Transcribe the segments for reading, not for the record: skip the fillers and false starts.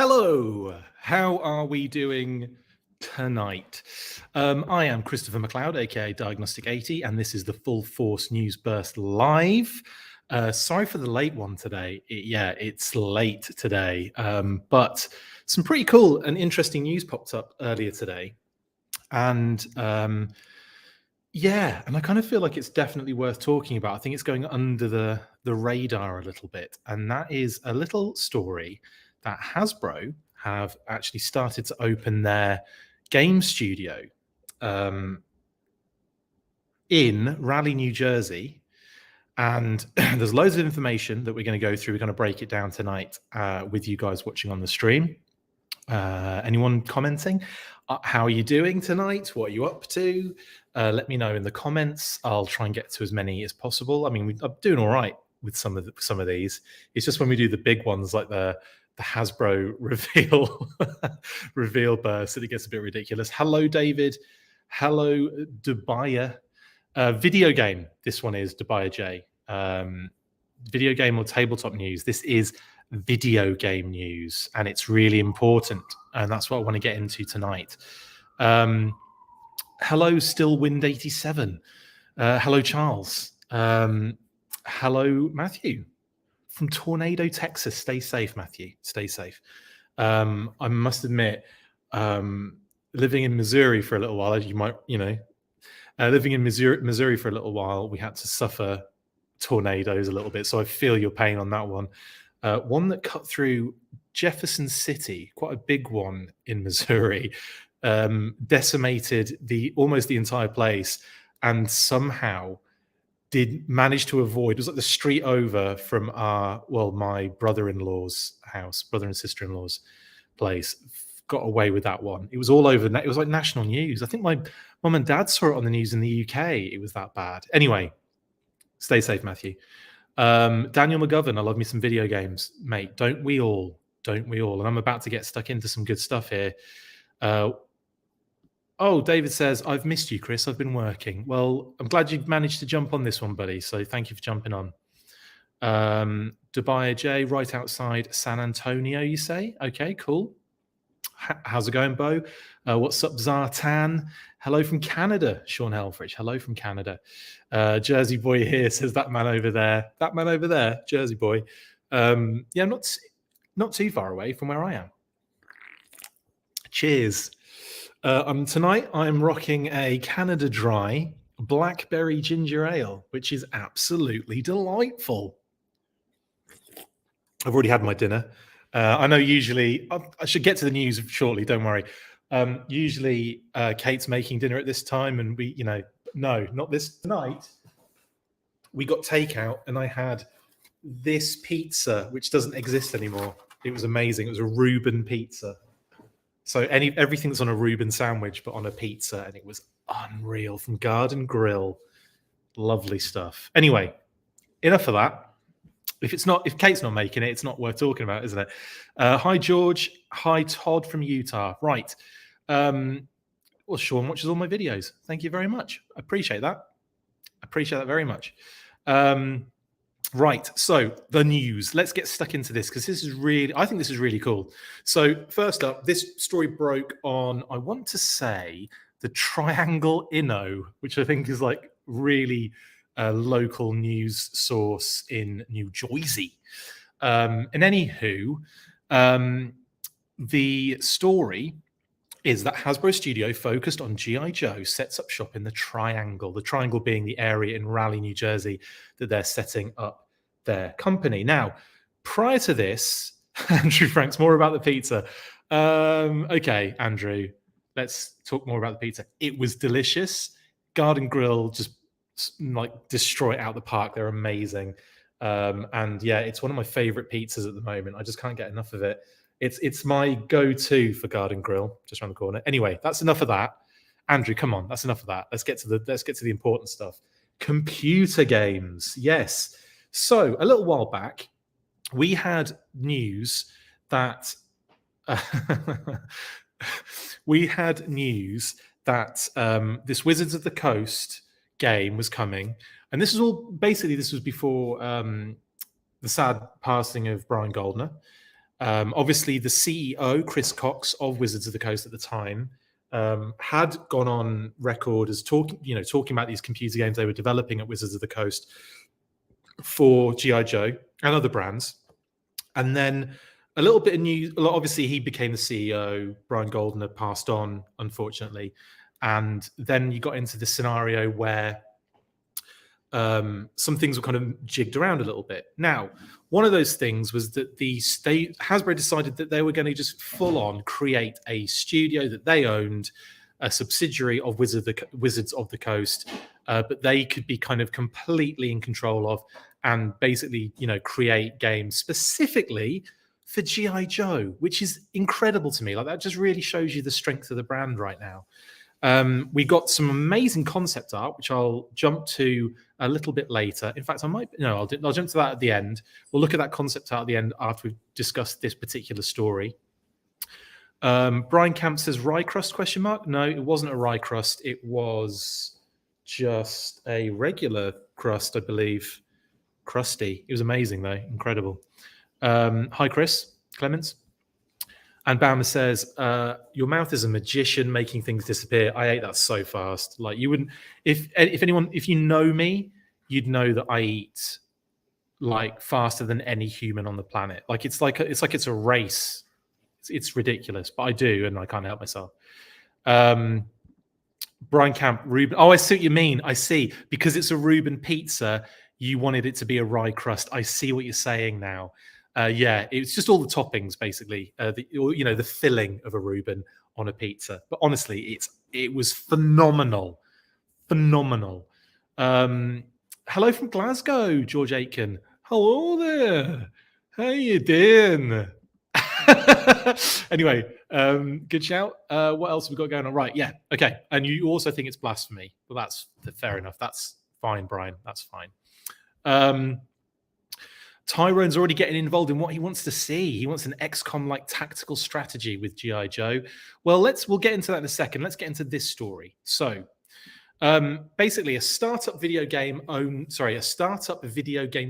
Hello, how are we doing tonight? I am Christopher McLeod AKA Diagnostic 80, and this is the Full Force News Burst Live. Sorry for the late one today. It's late today, but some pretty cool and interesting news popped up earlier today. And and I kind of feel like it's definitely worth talking about. I think it's going under the radar a little bit, and that is a little story that Hasbro have actually started to open their game studio in Raleigh, New Jersey. And there's loads of information that we're going to go through. We're going to break it down tonight with you guys watching on the stream. Anyone commenting? How are you doing tonight? What are you up to? Let me know in the comments. I'll try and get to as many as possible. I mean, I'm doing all right with some of these. It's just when we do the big ones like the Hasbro reveal burst that it gets a bit ridiculous. Hello, David. Hello, Dubaya. Video game. This one is Dubaya J. Video game or tabletop news. This is video game news, and it's really important, and that's what I want to get into tonight. Hello, Stillwind 87. Hello, Charles. Hello, Matthew from Tornado, Texas. Stay safe, Matthew. Stay safe. I must admit, living in Missouri for a little while, as you might, living in Missouri for a little while, we had to suffer tornadoes a little bit. So I feel your pain on that one. One that cut through Jefferson City, quite a big one in Missouri, decimated almost the entire place, and somehow did manage to avoid. It was like the street over from my brother-in-law's house, brother and sister-in-law's place. Got away with that one. It was all over. It was like national news. I think my mum and dad saw it on the news in the UK. It was that bad. Anyway, stay safe, Matthew. Daniel McGovern, I love me some video games, mate. Don't we all? Don't we all? And I'm about to get stuck into some good stuff here. David says, I've missed you, Chris. I've been working. Well, I'm glad you've managed to jump on this one, buddy. So thank you for jumping on. Dubai J, right outside San Antonio, you say? Okay, cool. How's it going, Bo? What's up, Zartan? Hello from Canada, Sean Helfrich. Hello from Canada. Jersey boy here says that man over there. That man over there, Jersey boy. Not too far away from where I am. Cheers. Tonight I'm rocking a Canada Dry blackberry ginger ale, which is absolutely delightful. I've already had my dinner. I know usually, I should get to the news shortly, don't worry. Usually Kate's making dinner at this time, and no, not this tonight. We got takeout, and I had this pizza, which doesn't exist anymore. It was amazing. It was a Reuben pizza. So everything's on a Reuben sandwich, but on a pizza, and it was unreal from Garden Grill. Lovely stuff. Anyway, enough of that. If Kate's not making it, it's not worth talking about, isn't it? Hi, George. Hi, Todd from Utah. Right. Sean watches all my videos. Thank you very much. I appreciate that. I appreciate that very much. Right. So the news. Let's get stuck into this because I think this is really cool. So first up, this story broke on, I want to say, the Triangle Inno, which I think is like really a local news source in New Jersey. And anywho, the story is that Hasbro Studio, focused on G.I. Joe, sets up shop in the Triangle being the area in Raleigh, New Jersey, that they're setting up their company. Now, prior to this, Andrew Franks, more about the pizza. Okay, Andrew, let's talk more about the pizza. It was delicious. Garden Grill just like destroy it out the park. They're amazing. It's one of my favorite pizzas at the moment. I just can't get enough of it. It's my go-to for Garden Grill, just around the corner. Anyway, that's enough of that. Andrew, come on, that's enough of that. Let's get to the important stuff. Computer games, yes. So a little while back, we had news that this Wizards of the Coast game was coming, and this was before the sad passing of Brian Goldner. Obviously, the CEO, Chris Cox of Wizards of the Coast at the time, had gone on record as talking about these computer games they were developing at Wizards of the Coast for G.I. Joe and other brands. And then a little bit of news. Obviously, he became the CEO. Brian Goldner passed on, unfortunately. And then you got into this scenario where some things were kind of jigged around a little bit. Now, one of those things was that Hasbro decided that they were going to just full on create a studio that they owned, a subsidiary of Wizards of the Coast, but they could be kind of completely in control of, and basically, create games specifically for G.I. Joe, which is incredible to me. Like, that just really shows you the strength of the brand right now. We got some amazing concept art, which I'll jump to a little bit later. In fact, I'll jump to that at the end. We'll look at that concept art at the end after we've discussed this particular story. Brian Camp says rye crust ? No, it wasn't a rye crust. It was just a regular crust, I believe. Crusty. It was amazing though, incredible. Hi, Chris Clements. And Baumer says, your mouth is a magician making things disappear. I ate that so fast. Like, you wouldn't, if you know me, you'd know that I eat like faster than any human on the planet. Like, it's like a race. It's ridiculous, but I do, and I can't help myself. Brian Camp, Reuben. Oh, I see what you mean. I see. Because it's a Reuben pizza, you wanted it to be a rye crust. I see what you're saying now. Yeah, it's just all the toppings, basically. The filling of a Reuben on a pizza. But honestly, it was phenomenal. Phenomenal. Hello from Glasgow, George Aitken. Hello there. How you doing? Anyway, good shout. What else have we got going on? Right, yeah, okay. And you also think it's blasphemy. Well, that's fair enough. That's fine, Brian. That's fine. Tyrone's already getting involved in what he wants to see. He wants an XCOM-like tactical strategy with G.I. Joe. Well, we'll get into that in a second. Let's get into this story. So, basically, a startup video game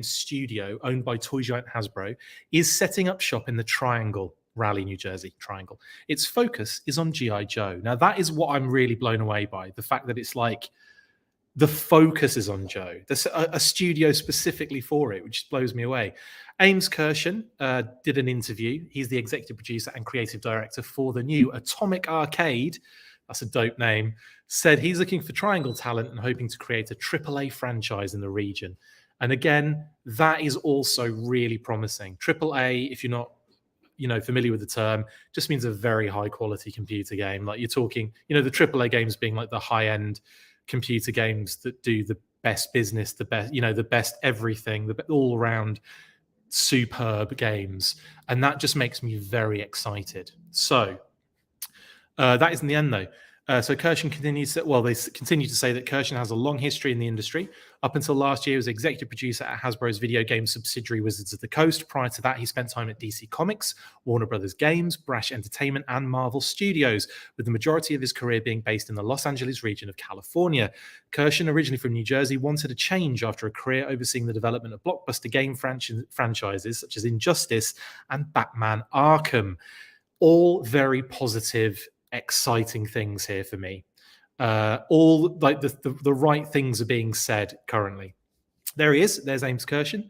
studio owned by toy giant Hasbro is setting up shop in the Triangle, Raleigh, New Jersey. Triangle. Its focus is on G.I. Joe. Now, that is what I'm really blown away by. The fact that it's like the focus is on Joe. There's a studio specifically for it, which blows me away. Ames Kirshen did an interview. He's the executive producer and creative director for the new Atomic Arcade. That's a dope name. Said he's looking for Triangle talent and hoping to create a AAA franchise in the region. And again, that is also really promising. AAA, if you're not familiar with the term, just means a very high quality computer game. Like, you're talking, the AAA games being like the high end computer games that do the best business, the best everything, the all around superb games. And that just makes me very excited. So that isn't the end though. So Kirshen they continue to say that Kirshen has a long history in the industry. Up until last year, he was executive producer at Hasbro's video game subsidiary Wizards of the Coast. Prior to that, he spent time at DC Comics, Warner Brothers Games, Brash Entertainment, and Marvel Studios, with the majority of his career being based in the Los Angeles region of California. Kirshen, originally from New Jersey, wanted a change after a career overseeing the development of blockbuster game franchises such as Injustice and Batman Arkham. All very positive, exciting things here for me. All like the right things are being said currently. There he is. There's Ames Kirshen.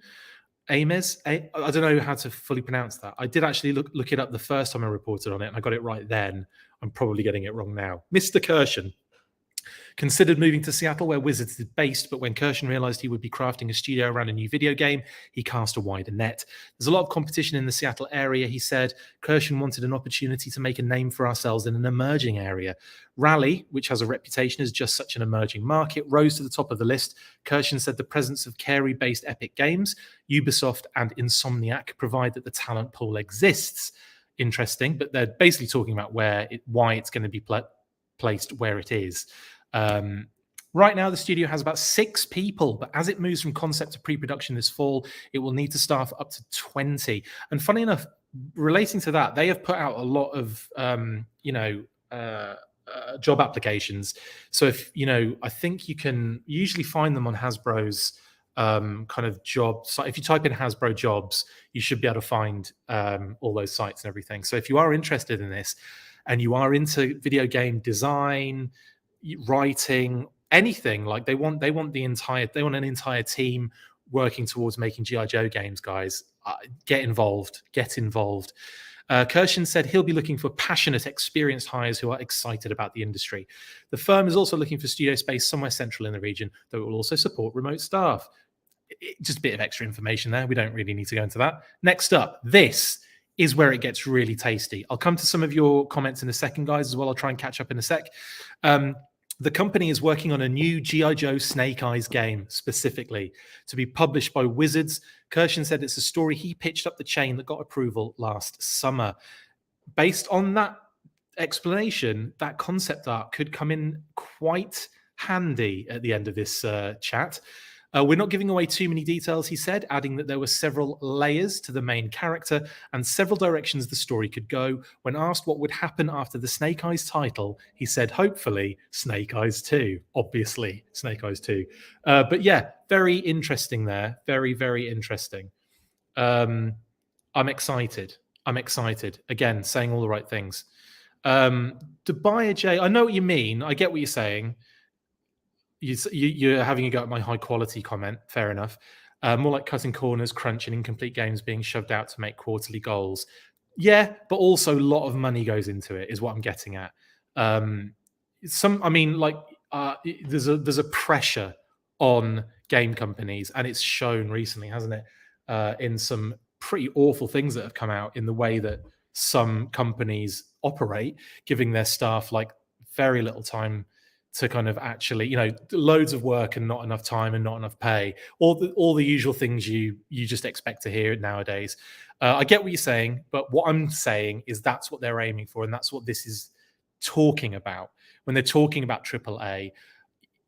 I don't know how to fully pronounce that. I did actually look it up the first time I reported on it, and I got it right then. I'm probably getting it wrong now. Mr. Kirshen considered moving to Seattle, where Wizards is based, but when Kirshen realized he would be crafting a studio around a new video game, he cast a wider net. There's a lot of competition in the Seattle area, he said. Kirshen wanted an opportunity to make a name for ourselves in an emerging area. Raleigh, which has a reputation as just such an emerging market, rose to the top of the list. Kirshen said the presence of Carey-based Epic Games, Ubisoft, and Insomniac provide that the talent pool exists. Interesting, but they're basically talking about why it's going to be placed where it is. Right now, the studio has about 6 people, but as it moves from concept to pre-production this fall, it will need to staff up to 20. And funny enough, relating to that, they have put out a lot of, job applications. So if, I think you can usually find them on Hasbro's kind of job site. If you type in Hasbro jobs, you should be able to find all those sites and everything. So if you are interested in this and you are into video game design, writing, anything, like they want an entire team working towards making GI Joe games, guys. Get involved. Kirshen said he'll be looking for passionate, experienced hires who are excited about the industry. The firm is also looking for studio space somewhere central in the region, though it will also support remote staff. Just a bit of extra information there. We don't really need to go into that. Next up, this is where it gets really tasty. I'll come to some of your comments in a second, guys, as well. I'll try and catch up in a sec. The company is working on a new G.I. Joe Snake Eyes game specifically to be published by Wizards. Kirshen said it's a story he pitched up the chain that got approval last summer. Based on that explanation, that concept art could come in quite handy at the end of this chat. We're not giving away too many details, he said, adding that there were several layers to the main character and several directions the story could go. When asked what would happen after the Snake Eyes title, he said, hopefully, Snake Eyes 2. Obviously, Snake Eyes 2. But yeah, very interesting there. Very, very interesting. I'm excited. Again, saying all the right things. Dubai J, I know what you mean. I get what you're saying. You're having a go at my high quality comment. Fair enough. More like cutting corners, crunch, and incomplete games being shoved out to make quarterly goals. Yeah, but also a lot of money goes into it, is what I'm getting at. There's a pressure on game companies, and it's shown recently, hasn't it? In some pretty awful things that have come out in the way that some companies operate, giving their staff like very little time to kind of actually, loads of work and not enough time and not enough pay, all the usual things you just expect to hear nowadays. I get what you're saying, but what I'm saying is that's what they're aiming for, and that's what this is talking about when they're talking about AAA.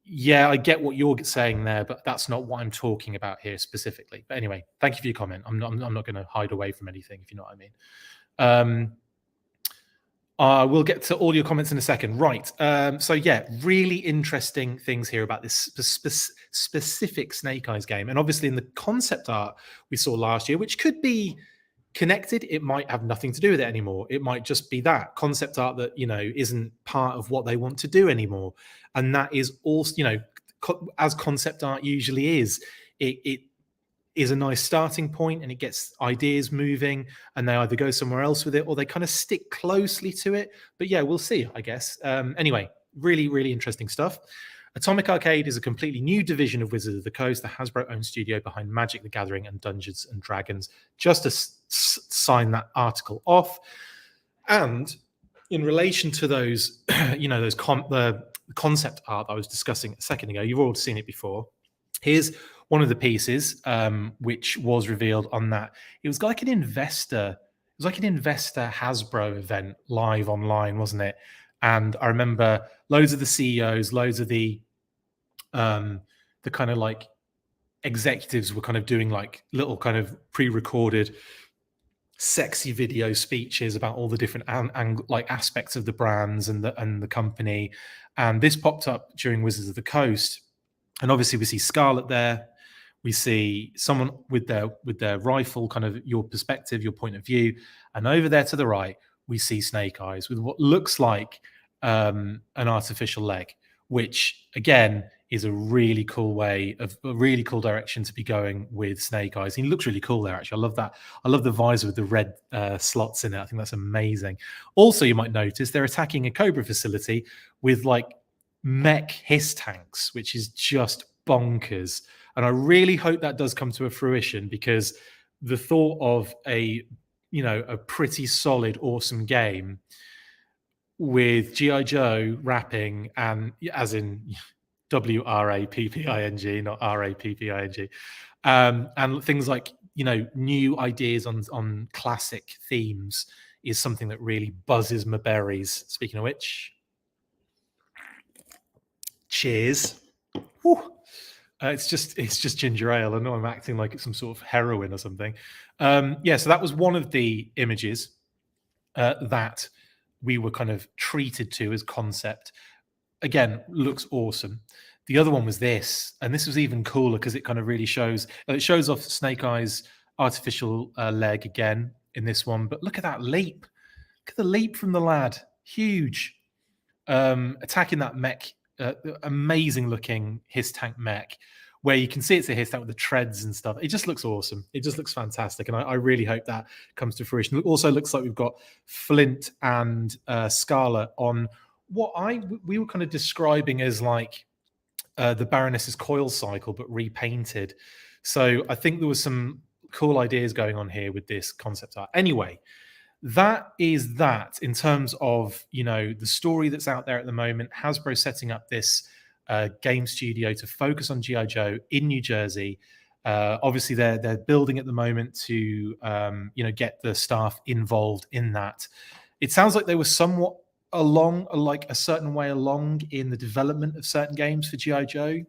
Yeah, I get what you're saying there, but that's not what I'm talking about here specifically. But anyway, thank you for your comment. I'm not going to hide away from anything, if you know what I mean. We'll get to all your comments in a second. Right. So yeah, really interesting things here about this specific Snake Eyes game. And obviously in the concept art we saw last year, which could be connected, it might have nothing to do with it anymore. It might just be that concept art that, isn't part of what they want to do anymore. And that is also, as concept art usually is, it is a nice starting point and it gets ideas moving, and they either go somewhere else with it or they kind of stick closely to it. But yeah, we'll see, I guess. Anyway, really, really interesting stuff. Atomic Arcade is a completely new division of Wizards of the Coast, the Hasbro-owned studio behind Magic the Gathering and Dungeons and Dragons, just to sign that article off. And in relation to those, the concept art that I was discussing a second ago, you've all seen it before. Here's one of the pieces, which was revealed on that. It was like an investor Hasbro event live online, wasn't it? And I remember loads of the CEOs, loads of the kind of like executives were kind of doing like little kind of pre-recorded sexy video speeches about all the different like aspects of the brands and the company. And this popped up during Wizards of the Coast. And obviously we see Scarlet there. We see someone with their rifle, kind of your perspective, your point of view. And over there to the right, we see Snake Eyes with what looks like an artificial leg, which again is a really cool direction to be going with Snake Eyes. He looks really cool there, actually. I love that. I love the visor with the red slots in it. I think that's amazing. Also, you might notice they're attacking a Cobra facility with like mech hiss tanks, which is just bonkers. And I really hope that does come to a fruition, because the thought of a pretty solid, awesome game with G.I. Joe rapping, and as in WRAPPING, not RAPPING, and things like, new ideas on classic themes is something that really buzzes my berries. Speaking of which, cheers. Woo. It's just ginger ale. I know I'm acting like it's some sort of heroin or something. So that was one of the images that we were kind of treated to as concept. Again, looks awesome. The other one was this, and this was even cooler because it kind of really shows off Snake Eyes' artificial leg again in this one. But look at that leap! Look at the leap from the lad, huge. Attacking that mech, amazing looking Hiss tank mech, where you can see it's a Hiss tank with the treads and stuff. It just looks awesome. It just looks fantastic, and I really hope that comes to fruition. It also looks like we've got Flint and Scala on what we were kind of describing as like the Baroness's coil cycle, but repainted. So I think there was some cool ideas going on here with this concept art. Anyway, that is that in terms of, you know, the story that's out there at the moment. Hasbro setting up this game studio to focus on G.I. Joe in New Jersey. Obviously, they're building at the moment to you know, get the staff involved in that. It sounds like they were somewhat along, like a certain way along in the development of certain games for G.I. Joe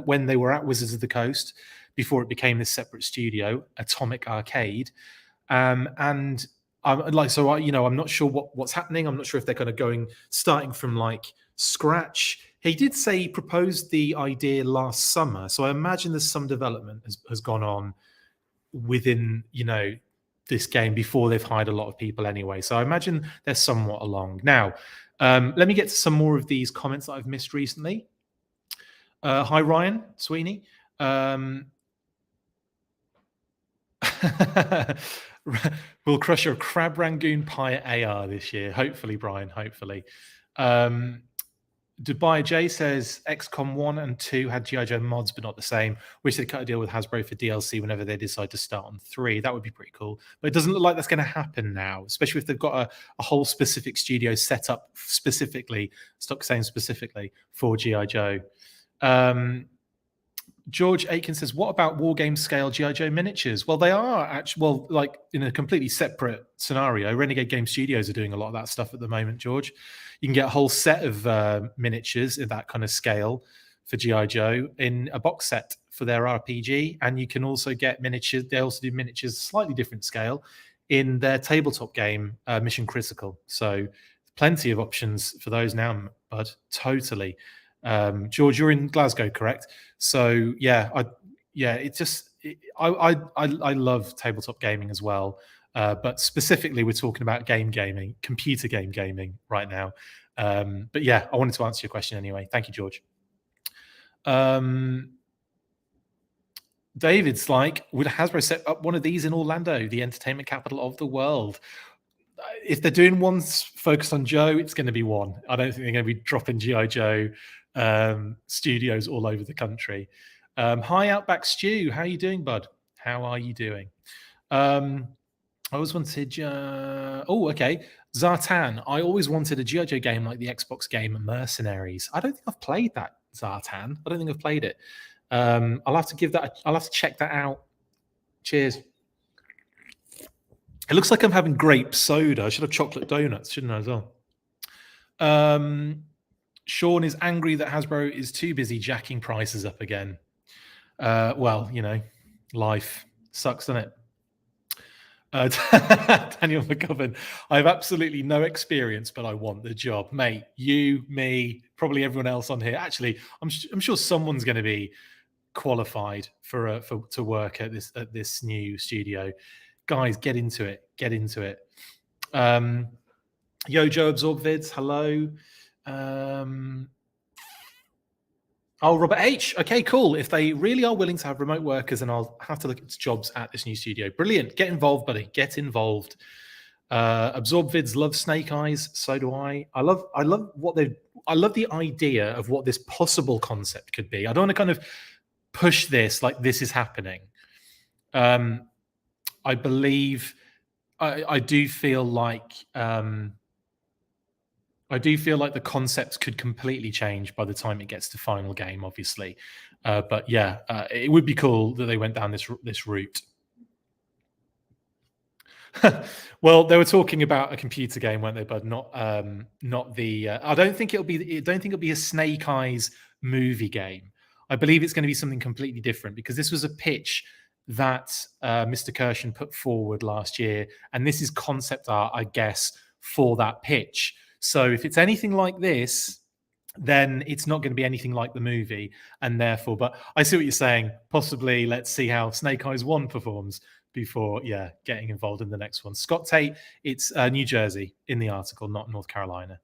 when they were at Wizards of the Coast before it became this separate studio, Atomic Arcade, and you know, I'm not sure what's happening. I'm not sure if they're kind of starting from like scratch. He did say he proposed the idea last summer, so I imagine there's some development has gone on within, you know, this game before they've hired a lot of people anyway. So I imagine they're somewhat along. Now, let me get to some more of these comments that I've missed recently. Hi, Ryan Sweeney. We'll crush your crab rangoon pie at AR this year. Hopefully, Brian. Hopefully. Dubai J says XCOM 1 and 2 had G.I. Joe mods, but not the same. Wish they'd cut a deal with Hasbro for DLC whenever they decide to start on 3. That would be pretty cool. But it doesn't look like that's going to happen now, especially if they've got a whole specific studio set up specifically, stop saying specifically, for G.I. Joe. George Aiken says, what about war game scale G.I. Joe miniatures? Well, they are actually, well, like in a completely separate scenario. Renegade Game Studios are doing a lot of that stuff at the moment, George. You can get a whole set of miniatures in that kind of scale for G.I. Joe in a box set for their RPG. And you can also get miniatures. They also do miniatures, slightly different scale, in their tabletop game, Mission Critical. So plenty of options for those now, bud. Totally. George, you're in Glasgow, correct? So yeah, I love tabletop gaming as well, but specifically we're talking about gaming, computer gaming right now. But yeah, I wanted to answer your question anyway. Thank you, George. David's like, would Hasbro set up one of these in Orlando, the entertainment capital of the world? If they're doing one focused on Joe, it's going to be one. I don't think they're going to be dropping G.I. Joe studios all over the country. Hi, Outback Stew. How are you doing, bud? How are you doing? I always wanted... okay. Zartan. I always wanted a G.I. Joe game like the Xbox game Mercenaries. I don't think I've played that, Zartan. I don't think I've played it. I'll have to check that out. Cheers. It looks like I'm having grape soda. I should have chocolate donuts, shouldn't I, as well? Sean is angry that Hasbro is too busy jacking prices up again. Well, you know, life sucks, doesn't it? Daniel McGovern, I have absolutely no experience, but I want the job. Mate, you, me, probably everyone else on here. Actually, I'm sure someone's going to be qualified to work at this new studio. Guys, get into it. Get into it. Yo, Joe Absorb Vids, hello. Robert H. Okay, cool. If they really are willing to have remote workers, then I'll have to look at jobs at this new studio. Brilliant. Get involved, buddy. Get involved. Absorb Vids love Snake Eyes. So do I. I love the idea of what this possible concept could be. I don't want to kind of push this like this is happening. I believe I do feel like the concept could completely change by the time it gets to final game, obviously. But yeah, it would be cool that they went down this route. Well, they were talking about a computer game, weren't they? But not the. I don't think it'll be a Snake Eyes movie game. I believe it's going to be something completely different because this was a pitch that Mr. Kirshen put forward last year, and this is concept art, I guess, for that pitch. So if it's anything like this, then it's not going to be anything like the movie, and therefore. But I see what you're saying. Possibly, let's see how Snake Eyes 1 performs before, getting involved in the next one. Scott Tate, it's New Jersey in the article, not North Carolina.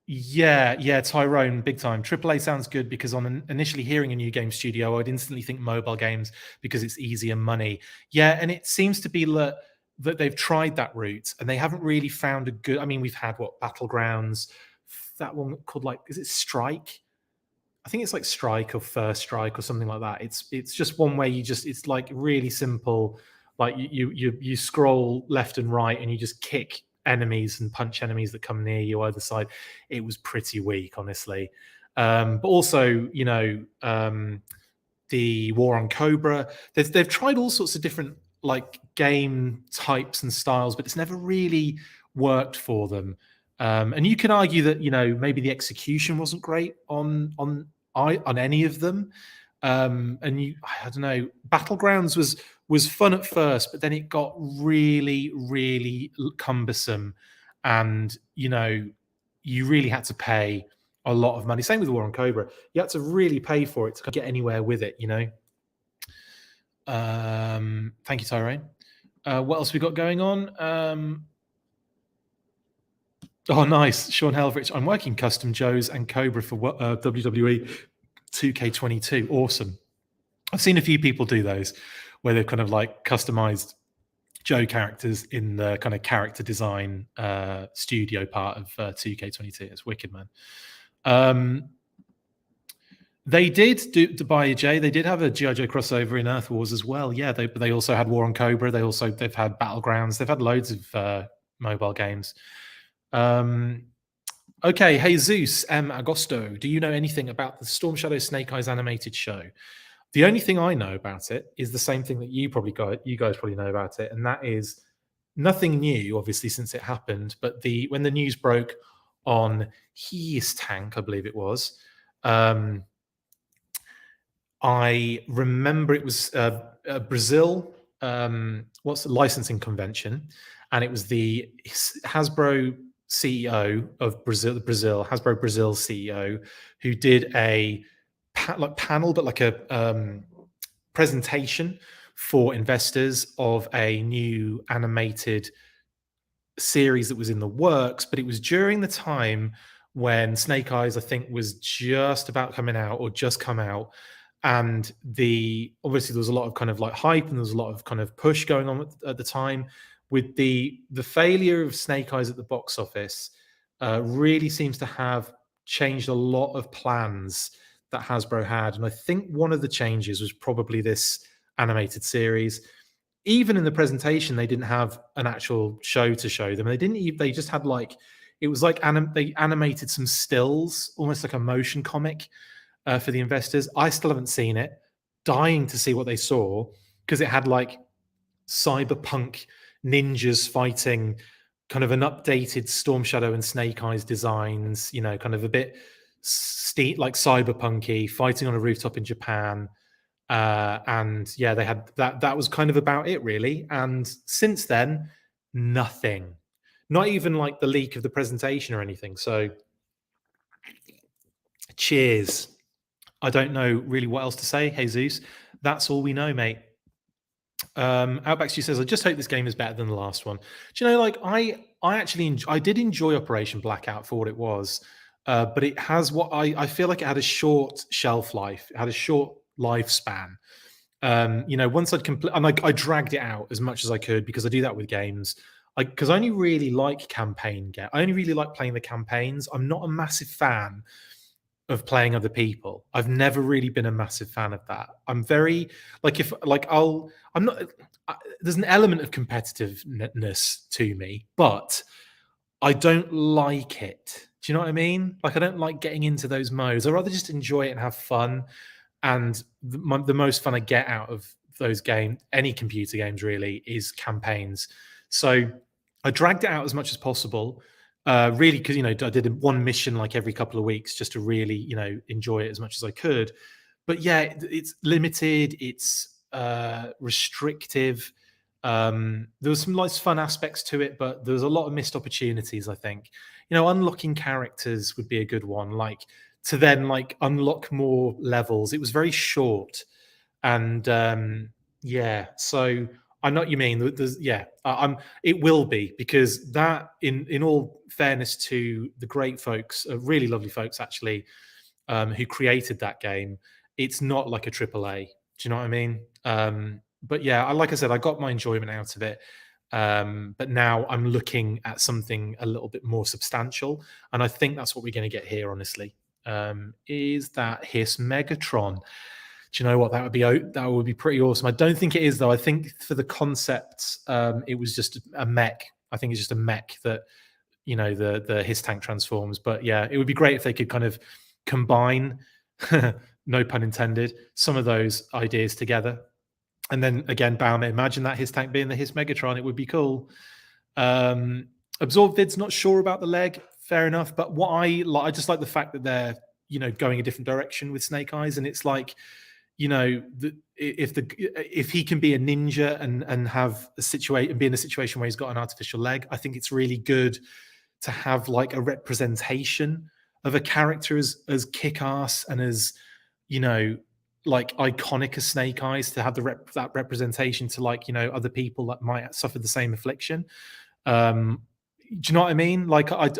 Yeah, Tyrone, big time. AAA sounds good because on initially hearing a new game studio, I'd instantly think mobile games because it's easier money. Yeah, and it seems to be that they've tried that route and they haven't really found a good. I mean, we've had Battlegrounds, that one called is it Strike? I think it's like Strike or First Strike or something like that. It's just one where it's like really simple. Like you scroll left and right and you just kick enemies and punch enemies that come near you either side. It was pretty weak, honestly. But also, the War on Cobra. They've tried all sorts of different game types and styles, but it's never really worked for them. And you can argue that maybe the execution wasn't great on any of them. And I don't know, Battlegrounds was fun at first, but then it got really, really cumbersome, and you really had to pay a lot of money. Same with War on Cobra. You had to really pay for it to get anywhere with it. Thank you, Tyrone. What else we got going on? Oh, nice. Sean Helvrich. I'm working custom Joes and Cobra for WWE 2K22. Awesome. I've seen a few people do those where they've kind of customized Joe characters in the kind of character design studio part of 2K22. It's wicked, man. They did to buy a J. They did have a G.I. Joe crossover in Earth Wars as well. Yeah, they also had War on Cobra. They've had Battlegrounds. They've had loads of mobile games. Okay, Jesus M. Agosto, do you know anything about the Storm Shadow Snake Eyes animated show? The only thing I know about it is the same thing that you guys probably know about it, and that is nothing new, obviously, since it happened. But when the news broke on his tank, I believe it was, I remember it was Brazil. What's the licensing convention? And it was the Hasbro CEO of Brazil, Hasbro Brazil CEO, who did a panel, but a presentation for investors of a new animated series that was in the works. But it was during the time when Snake Eyes, I think, was just about coming out or just come out. And obviously there was a lot of kind of hype and there was a lot of kind of push going on at the time. With the failure of Snake Eyes at the box office, really seems to have changed a lot of plans that Hasbro had. And I think one of the changes was probably this animated series. Even in the presentation, they didn't have an actual show to show them. They just had it was they animated some stills, almost like a motion comic for the investors. I still haven't seen it. Dying to see what they saw, because it had cyberpunk ninjas fighting, kind of an updated Storm Shadow and Snake Eyes designs, kind of a bit cyberpunky, fighting on a rooftop in Japan. And yeah, they had that was kind of about it, really. And since then, nothing. Not even the leak of the presentation or anything. So cheers. I don't know really what else to say, Jesus. That's all we know, mate. Outback Stu says, I just hope this game is better than the last one. Do you know, I did enjoy Operation Blackout for what it was, but it has I feel like it had a short shelf life. It had a short lifespan. Once I'd complete, and I dragged it out as much as I could, because I do that with games. Because I only really like campaign. I only really like playing the campaigns. I'm not a massive fan of playing other people. I've never really been a massive fan of that. I'm very I'm not. There's an element of competitiveness to me, but I don't like it. Do you know what I mean? I don't like getting into those modes. I'd rather just enjoy it and have fun. And the most fun I get out of those games, any computer games really, is campaigns. So I dragged it out as much as possible. Really, because I did one mission every couple of weeks just to really enjoy it as much as I could. But yeah, it's limited, it's restrictive, There was some nice fun aspects to it, but there was a lot of missed opportunities. I think, unlocking characters would be a good one. Like to then like unlock more levels. It was very short, and yeah. So I know what you mean. There's yeah. I'm. It will be because that, in all fairness to the great folks, really lovely folks actually, who created that game, it's not like a triple A. Do you know what I mean? But yeah, like I said, I got my enjoyment out of it. But now I'm looking at something a little bit more substantial, and I think that's what we're going to get here. Honestly, is that Hiss Megatron? Do you know what, that would be pretty awesome. I don't think it is though. I think for the concept, it was just a mech. I think it's just a mech that the his tank transforms. But yeah, it would be great if they could kind of combine, no pun intended, some of those ideas together. And then again, Baumer, imagine that his tank being the his Megatron. It would be cool. Absorb Vid's not sure about the leg. Fair enough. But what I just like the fact that they're going a different direction with Snake Eyes, and it's like, if he can be a ninja and have a situation and be in a situation where he's got an artificial leg, I think it's really good to have like a representation of a character as kick-ass and as like iconic as Snake Eyes, to have that representation to like other people that might suffer the same affliction. Do you know what I mean? Like I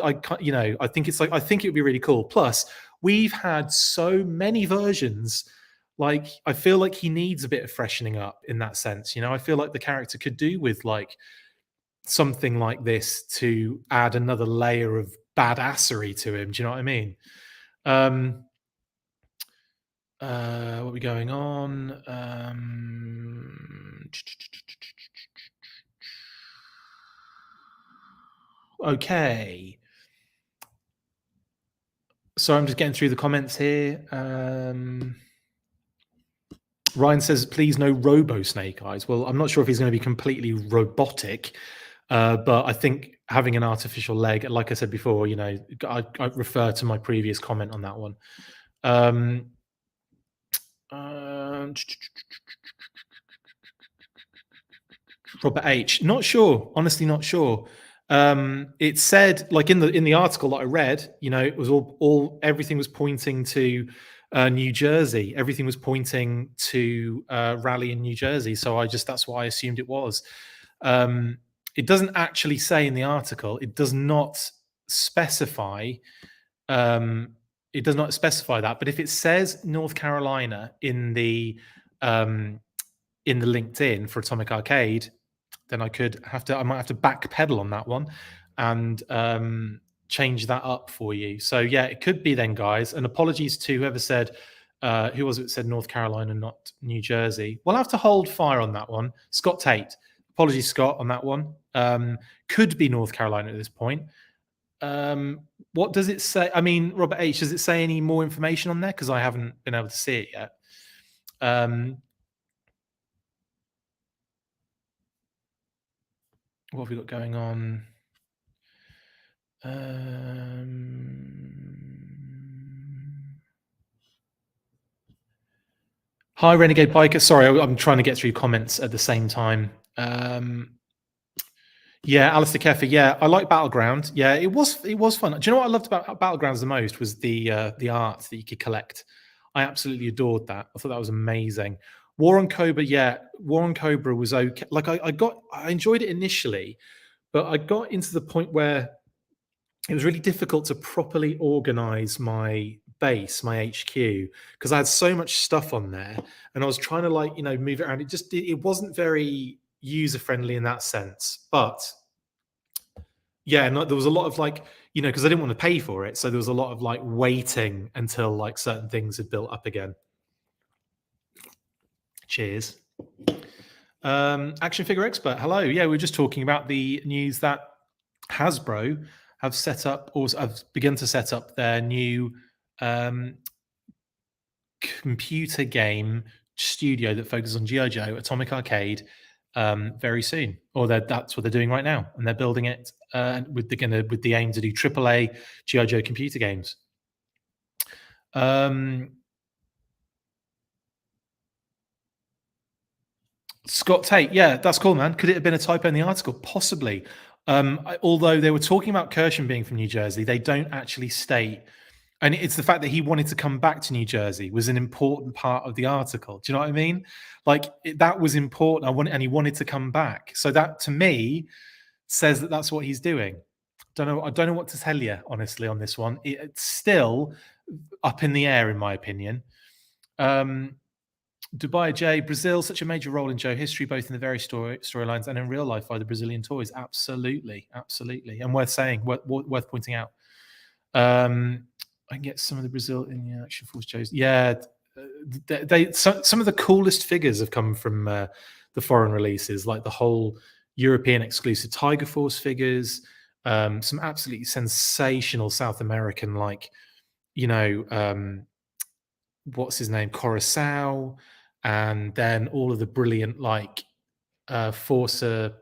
think it's like, I think it would be really cool. Plus, we've had so many versions. Like I feel like he needs a bit of freshening up in that sense. I feel like the character could do with like something like this to add another layer of badassery to him. Do you know what I mean? What are we going on? Okay. So I'm just getting through the comments here. Ryan says, please no robo Snake Eyes. Well, I'm not sure if he's going to be completely robotic, but I think having an artificial leg, like I said before, I refer to my previous comment on that one. Robert H. Not sure. Honestly, not sure. It said, like in the article that I read, it was all everything was pointing to New Jersey. Everything was pointing to Raleigh in New Jersey. So that's why I assumed it was. It doesn't actually say in the article. It does not specify. It does not specify that. But if it says North Carolina in the LinkedIn for Atomic Arcade, then I might have to backpedal on that one and change that up for you. So yeah, it could be then, guys. And apologies to whoever said, who was it said North Carolina, not New Jersey. We'll have to hold fire on that one. Scott Tate. Apologies, Scott, on that one. Could be North Carolina at this point. What does it say? I mean, Robert H., does it say any more information on there? Because I haven't been able to see it yet. What have we got going on? Hi, Renegade Biker. Sorry, I'm trying to get through comments at the same time. Yeah, Alistair Keffer. Yeah, I like Battleground. Yeah, it was fun. Do you know what I loved about Battlegrounds the most was the art that you could collect. I absolutely adored that. I thought that was amazing. War on Cobra. Yeah, War on Cobra was okay. Like I enjoyed it initially, but I got into the point where it was really difficult to properly organize my base, my HQ, because I had so much stuff on there, and I was trying to move it around. It wasn't very user friendly in that sense. But yeah, and there was a lot of because I didn't want to pay for it, so there was a lot of waiting until certain things had built up again. Cheers. Action Figure Expert, hello. Yeah, we were just talking about the news that Hasbro have set up, or have begun to set up, their new computer game studio that focuses on G.I. Joe, Atomic Arcade, very soon. Or that's what they're doing right now, and they're building it with the aim to do AAA G.I. Joe computer games. Scott Tate, yeah, that's cool, man. Could it have been a typo in the article? Possibly. Although they were talking about Kirshen being from New Jersey, they don't actually state. And it's the fact that he wanted to come back to New Jersey was an important part of the article. Do you know what I mean? Like that was important. And he wanted to come back. So that to me says that that's what he's doing. Don't know. I don't know what to tell you honestly on this one. It's still up in the air, in my opinion. Dubai J, Brazil, such a major role in Joe history, both in the various storylines and in real life by the Brazilian toys. Absolutely, absolutely, and worth saying, worth pointing out. I can get some of the Brazil in the Action Force Joes. Yeah, some of the coolest figures have come from the foreign releases, like the whole European exclusive Tiger Force figures. Some absolutely sensational South American, like what's his name, Coruscant, and then all of the brilliant like Forza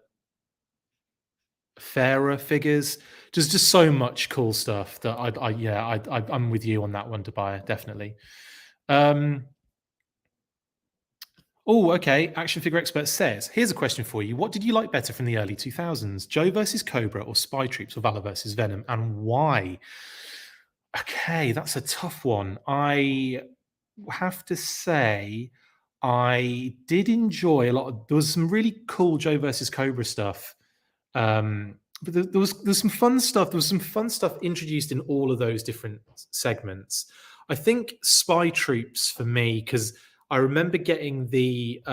Fairer figures. Just so much cool stuff that I'm with you on that one, Tobiah, definitely. Oh, okay. Action Figure Expert says, here's a question for you. What did you like better from the early 2000s? Joe versus Cobra or Spy Troops or Valor versus Venom, and why? Okay, that's a tough one. I have to say I did enjoy a lot of. There was some really cool Joe versus Cobra stuff. But there was some fun stuff. There was some fun stuff introduced in all of those different segments. I think Spy Troops for me, because I remember getting the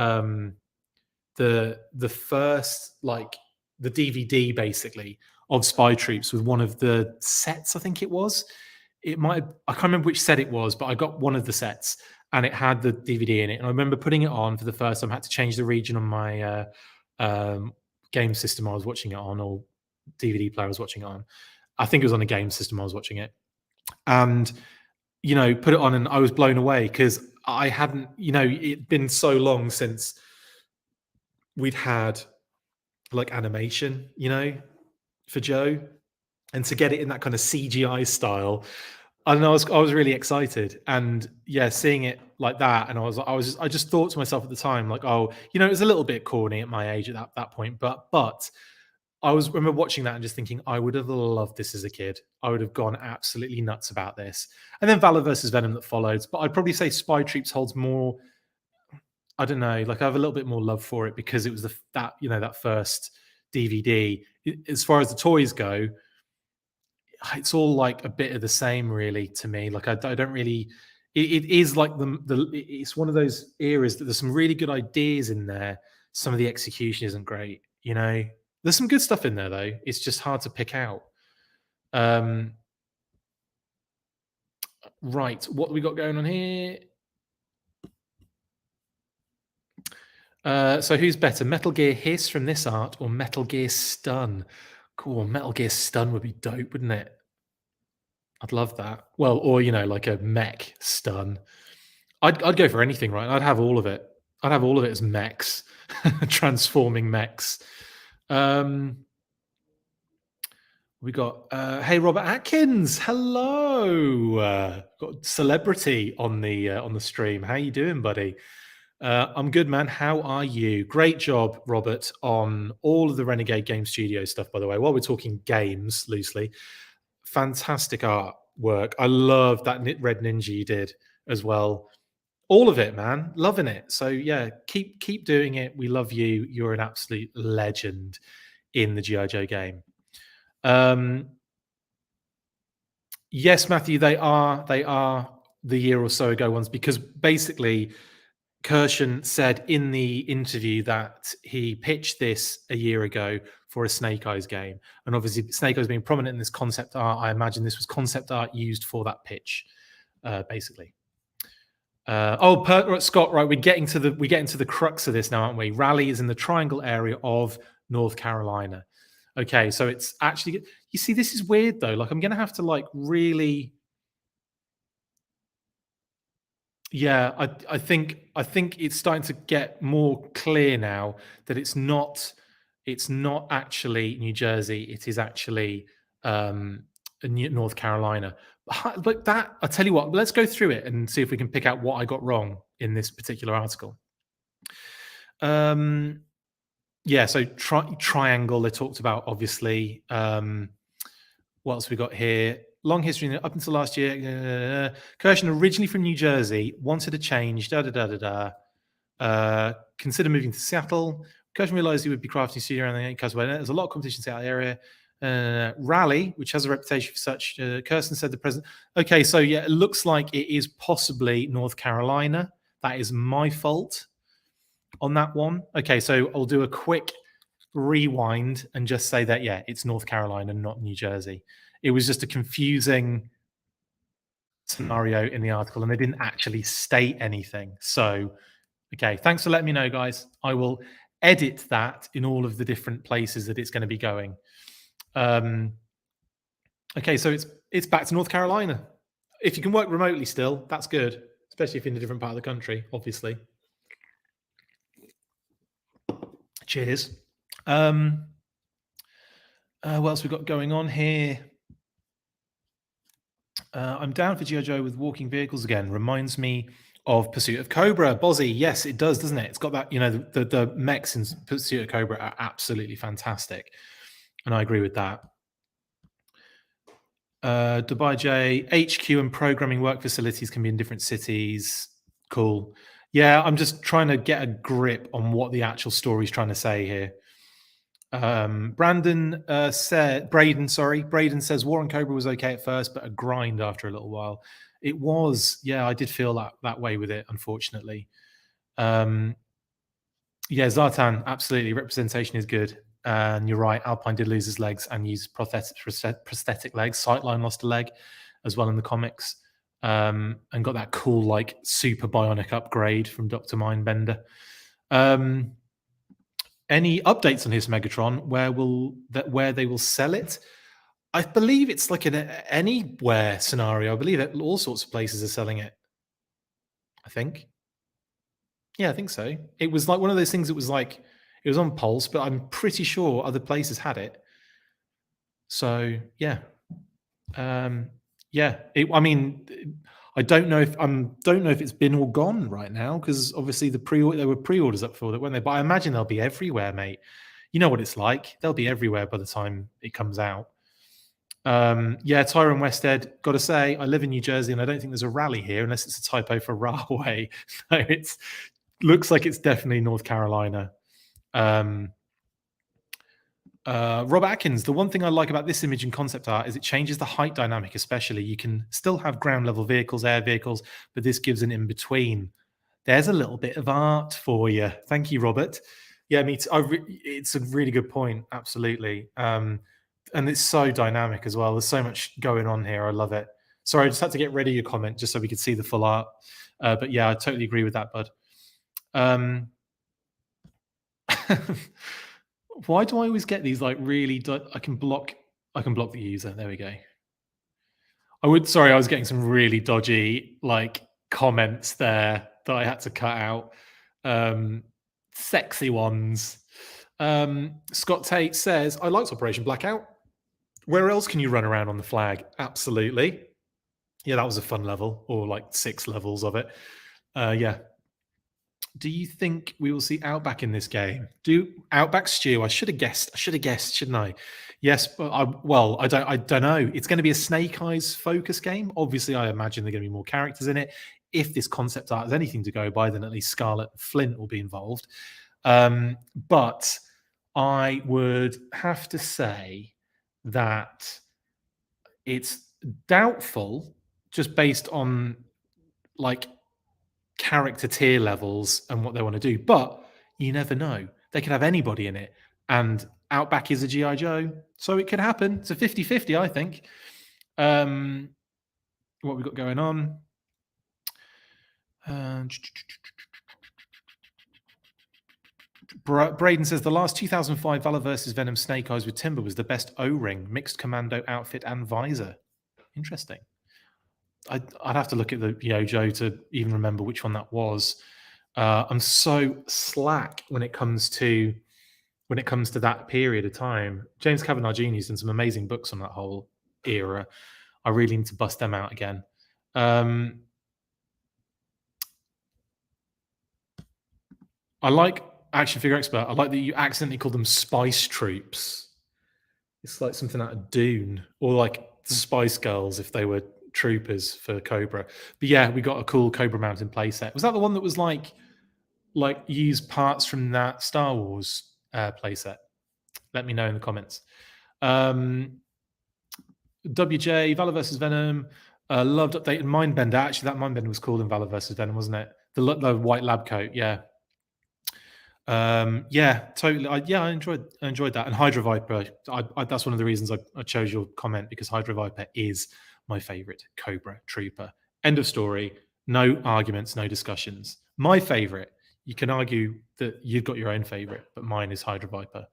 first like the DVD basically of Spy Troops with one of the sets. I think it was. It might. I can't remember which set it was, but I got one of the sets and it had the DVD in it. And I remember putting it on for the first time. I had to change the region on my game system I was watching it on, or DVD player I was watching it on. I think it was on a game system I was watching it. And, put it on and I was blown away because I hadn't, it'd been so long since we'd had like animation, for Joe. And to get it in that kind of CGI style, I don't know, I was really excited. And yeah, seeing it like that, and I just thought to myself at the time, like, oh, it was a little bit corny at my age at that point, but I remember watching that and just thinking, I would have loved this as a kid. I would have gone absolutely nuts about this. And then Valor versus Venom that followed. But I'd probably say Spy Troops holds more. I don't know. Like I have a little bit more love for it because it was that first DVD. As far as the toys go, it's all like a bit of the same, really, to me. Like I don't really. It is like it's one of those eras that there's some really good ideas in there. Some of the execution isn't great, There's some good stuff in there, though. It's just hard to pick out. Right, what have we got going on here? So who's better, Metal Gear Hiss from this art or Metal Gear Stun? Cool, Metal Gear Stun would be dope, wouldn't it? I'd love that. Well, or like a mech stun. I'd go for anything, right? I'd have all of it. I'd have all of it as mechs, transforming mechs. We got hey Robert Atkins, hello. Got celebrity on the stream. How you doing, buddy? I'm good, man. How are you? Great job, Robert, on all of the Renegade Game Studio stuff. By the way, while we're talking games loosely, fantastic artwork. I love that Red Ninja you did as well. All of it, man. Loving it. So yeah, keep doing it. We love you. You're an absolute legend in the G.I. Joe game. Yes, Matthew, they are the year or so ago ones, because basically Kirshen said in the interview that he pitched this a year ago for a Snake Eyes game. And obviously Snake Eyes being prominent in this concept art, I imagine this was concept art used for that pitch, basically. Scott, right, we're getting to the crux of this now, aren't we? Raleigh is in the Triangle area of North Carolina. Okay, so it's actually, you see, this is weird though. Like I'm going to have to like really, yeah, I think it's starting to get more clear now that it's not actually New Jersey. It is actually North Carolina. But that, I tell you what, let's go through it and see if we can pick out what I got wrong in this particular article. Yeah, so triangle they talked about, obviously. What else we got here? Long history up until last year. Kirshen, originally from New Jersey, wanted a change. Consider moving to Seattle. Kirshen realized he would be crafting studio around the because there's a lot of competition in the Seattle area. Raleigh, which has a reputation for such. Kirsten said the president. Okay, so yeah, it looks like it is possibly North Carolina. That is my fault on that one. Okay, so I'll do a quick rewind and just say that, yeah, it's North Carolina, not New Jersey. It was just a confusing scenario in the article and they didn't actually state anything. So, okay, thanks for letting me know, guys. I will edit that in all of the different places that it's going to be going. Okay, so it's back to North Carolina. If you can work remotely still, that's good, especially if you're in a different part of the country, obviously. Cheers. What else we got going on here? I'm down for G.I. Joe with walking vehicles again. Reminds me of Pursuit of Cobra. Bozzy, yes, it does, doesn't it? It's got that, the mechs in Pursuit of Cobra are absolutely fantastic. And I agree with that. Dubai J, HQ and programming work facilities can be in different cities. Cool. Yeah, I'm just trying to get a grip on what the actual story's trying to say here. Braden says War on Cobra was okay at first, but a grind after a little while. It was, yeah, I did feel that way with it, unfortunately. Yeah, Zartan, absolutely. Representation is good. And you're right, Alpine did lose his legs and use prosthetic legs. Sightline lost a leg as well in the comics. And got that cool, like, super bionic upgrade from Dr. Mindbender. Any updates on his Megatron? Where they will sell it? I believe it's like an anywhere scenario. I believe that all sorts of places are selling it. I think. Yeah, I think so. It was like one of those things. It was on Pulse, but I'm pretty sure other places had it. So yeah, yeah. I don't know if it's been or gone right now because obviously there were pre-orders up for that, weren't they? But I imagine they'll be everywhere, mate. You know what it's like. They'll be everywhere by the time it comes out. Yeah, Tyrone Westhead, got to say, I live in New Jersey and I don't think there's a Raleigh here unless it's a typo for Rahway. So it looks like it's definitely North Carolina. Rob Atkins, the one thing I like about this image and concept art is it changes the height dynamic, especially. You can still have ground level vehicles, air vehicles, but this gives an in-between. There's a little bit of art for you. Thank you, Robert. Yeah, it's a really good point. Absolutely. And it's so dynamic as well. There's so much going on here. I love it. Sorry, I just had to get rid of your comment just so we could see the full art. But yeah, I totally agree with that, bud. Why do I always get these like really? I can block the user. There we go. I was getting some really dodgy like comments there that I had to cut out. Sexy ones. Scott Tate says, I liked Operation Blackout. Where else can you run around on the flag? Absolutely. Yeah, that was a fun level, or like 6 levels of it. Yeah. Do you think we will see Outback in this game? Do Outback stew? I should have guessed, shouldn't I? Yes, but I don't know. It's going to be a Snake Eyes focus game. Obviously, I imagine there are going to be more characters in it. If this concept art has anything to go by, then at least Scarlet and Flint will be involved. But I would have to say that it's doubtful, just based on like character tier levels and what they want to do. But you never know. They could have anybody in it. And Outback is a G.I. Joe. So it could happen. It's a 50-50, I think. What we got going on? Braden says the last 2005 Valor versus Venom Snake Eyes with Timber was the best O-ring, mixed commando outfit and visor. Interesting. I'd have to look at the Yojo to even remember which one that was. I'm so slack when it comes to that period of time. James Kavanagh Jr. has done some amazing books on that whole era. I really need to bust them out again. I like Action figure expert. I like that you accidentally called them Spice Troops. It's like something out of Dune, or like the Spice Girls if they were troopers for Cobra. But yeah, we got a cool Cobra Mountain playset. Was that the one that was like used parts from that Star Wars playset? Let me know in the comments. WJ, Valor versus Venom. Loved updated Mindbender. Actually, that Mindbender was cool in Valor versus Venom, wasn't it? The white lab coat, yeah. Yeah, totally. I enjoyed that. And Hydra Viper, that's one of the reasons I chose your comment, because Hydra Viper is my favorite Cobra Trooper. End of story. No arguments, no discussions. My favorite. You can argue that you've got your own favorite, but mine is Hydra Viper.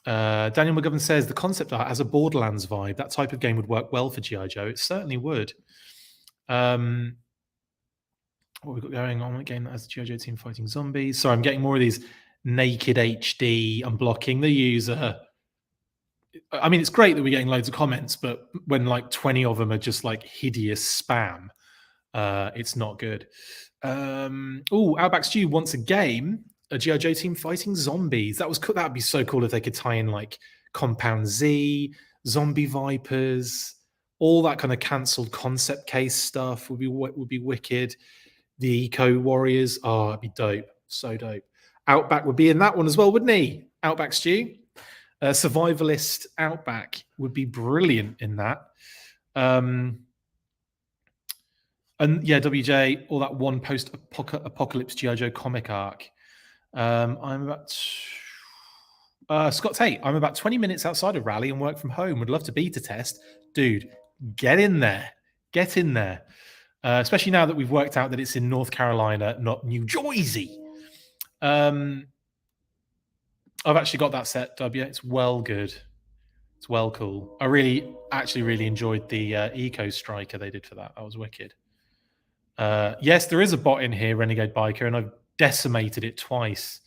Daniel McGovern says the concept art has a Borderlands vibe. That type of game would work well for G.I. Joe. It certainly would. What we've got going on? A game that has the G.I. Joe team fighting zombies. Sorry, I'm getting more of these naked HD. I'm blocking the user. I mean, it's great that we're getting loads of comments, but when like 20 of them are just like hideous spam, it's not good. Outback Stew wants a game. A G.I. Joe team fighting zombies. That would be so cool if they could tie in like Compound Z, Zombie Vipers, all that kind of cancelled concept case stuff would be wicked. The Eco Warriors, it'd be dope, so dope. Outback would be in that one as well, wouldn't he? Outback Stew, survivalist Outback would be brilliant in that. And yeah, WJ, all that one post-apocalypse G.I. Joe comic arc. I'm about Scott Tate. I'm about 20 minutes outside of Raleigh and work from home. Would love to beta test. Dude, get in there. Get in there. Especially now that we've worked out that it's in North Carolina, not New Jersey. I've actually got that set, W. It's well good. It's well cool. I really enjoyed the Eco Striker they did for that. That was wicked. Yes, there is a bot in here, Renegade Biker, and I've decimated it twice.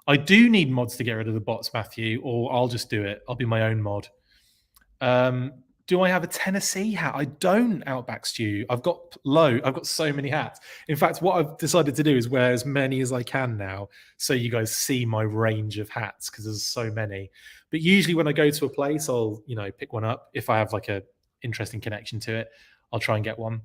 I do need mods to get rid of the bots, Matthew, or I'll just do it. I'll be my own mod. Do I have a Tennessee hat? I don't, Outback Stew. I've got so many hats. In fact, what I've decided to do is wear as many as I can now, so you guys see my range of hats, because there's so many. But usually when I go to a place, I'll pick one up. If I have like a interesting connection to it, I'll try and get one.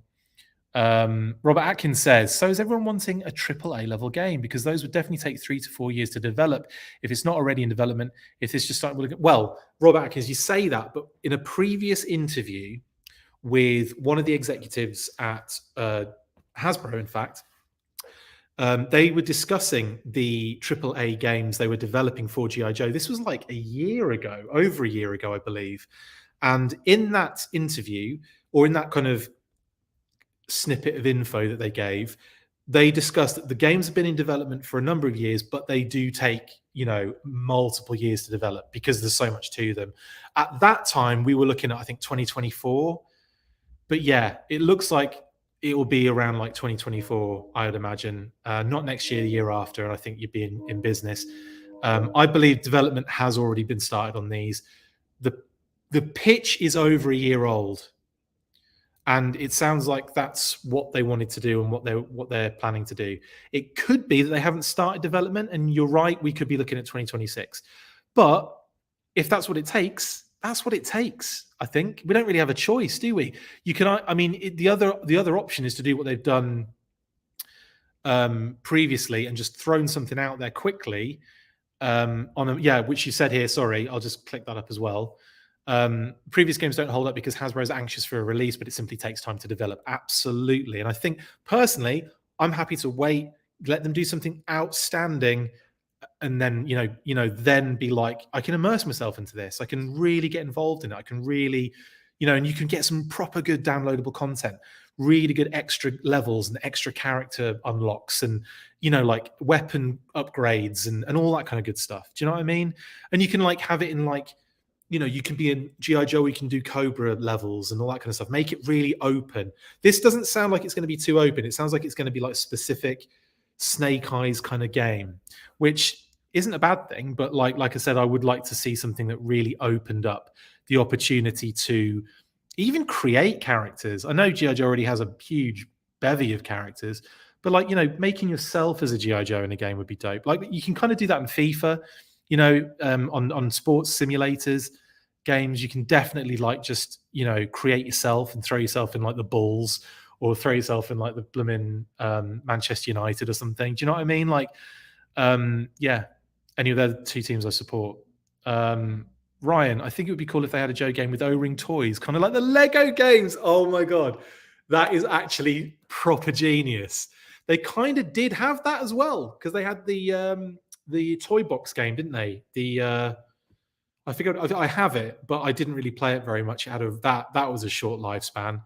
Robert Atkins says, so is everyone wanting a AAA level game? Because those would definitely take 3 to 4 years to develop if it's not already in development. If it's just starting, well, Robert Atkins, you say that, but in a previous interview with one of the executives at Hasbro, in fact, they were discussing the AAA games they were developing for G.I. Joe. This was like over a year ago, I believe. And in that interview, or in that kind of snippet of info that they gave, they discussed that the games have been in development for a number of years, but they do take multiple years to develop because there's so much to them. At that time we were looking at, I think, 2024, but yeah, it looks like it will be around like 2024, I would imagine. Not next year, the year after, and I think you'd be in business. I believe development has already been started on these. The pitch is over a year old, and it sounds like that's what they wanted to do and what they're planning to do. It could be that they haven't started development, and you're right, we could be looking at 2026. But if that's what it takes, that's what it takes. I think we don't really have a choice, do we? You can, I mean, the other option is to do what they've done previously and just thrown something out there quickly which you said here. Sorry, I'll just click that up as well. Previous games don't hold up because Hasbro is anxious for a release, but it simply takes time to develop. Absolutely. And I think personally, I'm happy to wait, let them do something outstanding, and then then be like, I can immerse myself into this. I can really get involved in it. I can really, and you can get some proper good downloadable content, really good extra levels and extra character unlocks, and like weapon upgrades and all that kind of good stuff. Do you know what I mean? And you can like have it in like, you can be in G.I. Joe, you can do Cobra levels and all that kind of stuff. Make it really open. This doesn't sound like it's going to be too open. It sounds like it's going to be like specific Snake Eyes kind of game, which isn't a bad thing. But like I said, I would like to see something that really opened up the opportunity to even create characters. I know G.I. Joe already has a huge bevy of characters, But like, making yourself as a GI Joe in a game would be dope. Like you can kind of do that in FIFA, on sports simulators games. You can definitely like just create yourself and throw yourself in like the Bulls or throw yourself in like the blooming Manchester United or something. Do you know what I mean? Like, yeah, any of the two teams I support. Ryan, I think it would be cool if they had a Joe game with O-ring toys, kind of like the Lego games. Oh my god, that is actually proper genius. They kind of did have that as well because they had the toy box game, didn't they? I figured I have it, but I didn't really play it very much. Out of that, that was a short lifespan.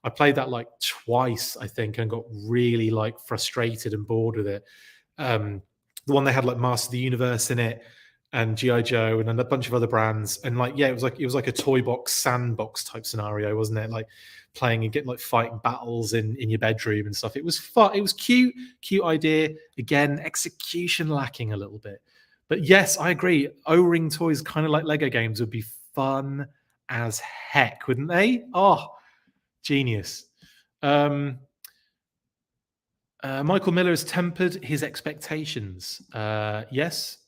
I played that like twice, I think, and got really like frustrated and bored with it. The one they had like Master of the Universe in it, and GI Joe, and then a bunch of other brands, and like it was like a toy box sandbox type scenario, wasn't it? Like playing and getting like fighting battles in your bedroom and stuff. It was fun. It was cute idea. Again, execution lacking a little bit. But yes, I agree. O-ring toys, kind of like Lego games, would be fun as heck, wouldn't they? Oh, genius. Michael Miller has tempered his expectations. Yes.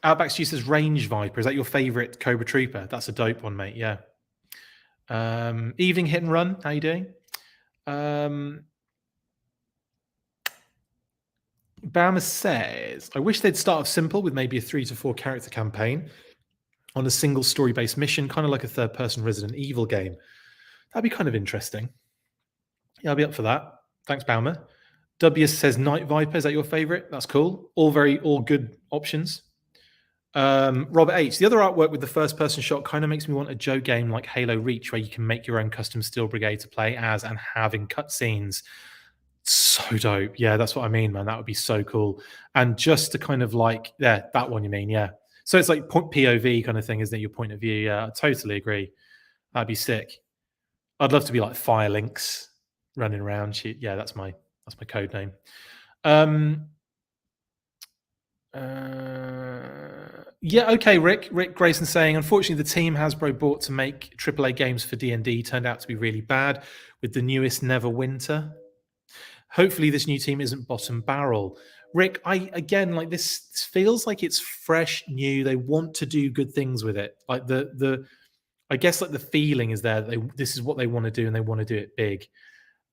Outback Stew says Range Viper. Is that your favorite Cobra Trooper? That's a dope one, mate. Yeah. Evening Hit and Run. How you doing? Bama says, I wish they'd start off simple with maybe a 3 to 4 character campaign on a single story-based mission, kind of like a third-person Resident Evil game. That'd be kind of interesting. Yeah, I'll be up for that. Thanks, Baumer. W says Night Viper. Is that your favorite? That's cool. All good options. Robert H. The other artwork with the first-person shot kind of makes me want a Joe game like Halo Reach, where you can make your own custom Steel Brigade to play as and have in cutscenes. So dope. Yeah, that's what I mean, man. That would be so cool. And just to kind of like, yeah, that one you mean, yeah. So it's like POV kind of thing, isn't it? Your point of view. Yeah, I totally agree. That'd be sick. I'd love to be like Firelinks running around. Yeah, that's my code name. Yeah, okay, Rick Grayson saying, unfortunately, the team Hasbro bought to make AAA games for D&D turned out to be really bad with the newest Neverwinter. Hopefully this new team isn't bottom barrel. Rick, this feels like it's fresh, new. They want to do good things with it. Like I guess like the feeling is there that this is what they want to do and they want to do it big.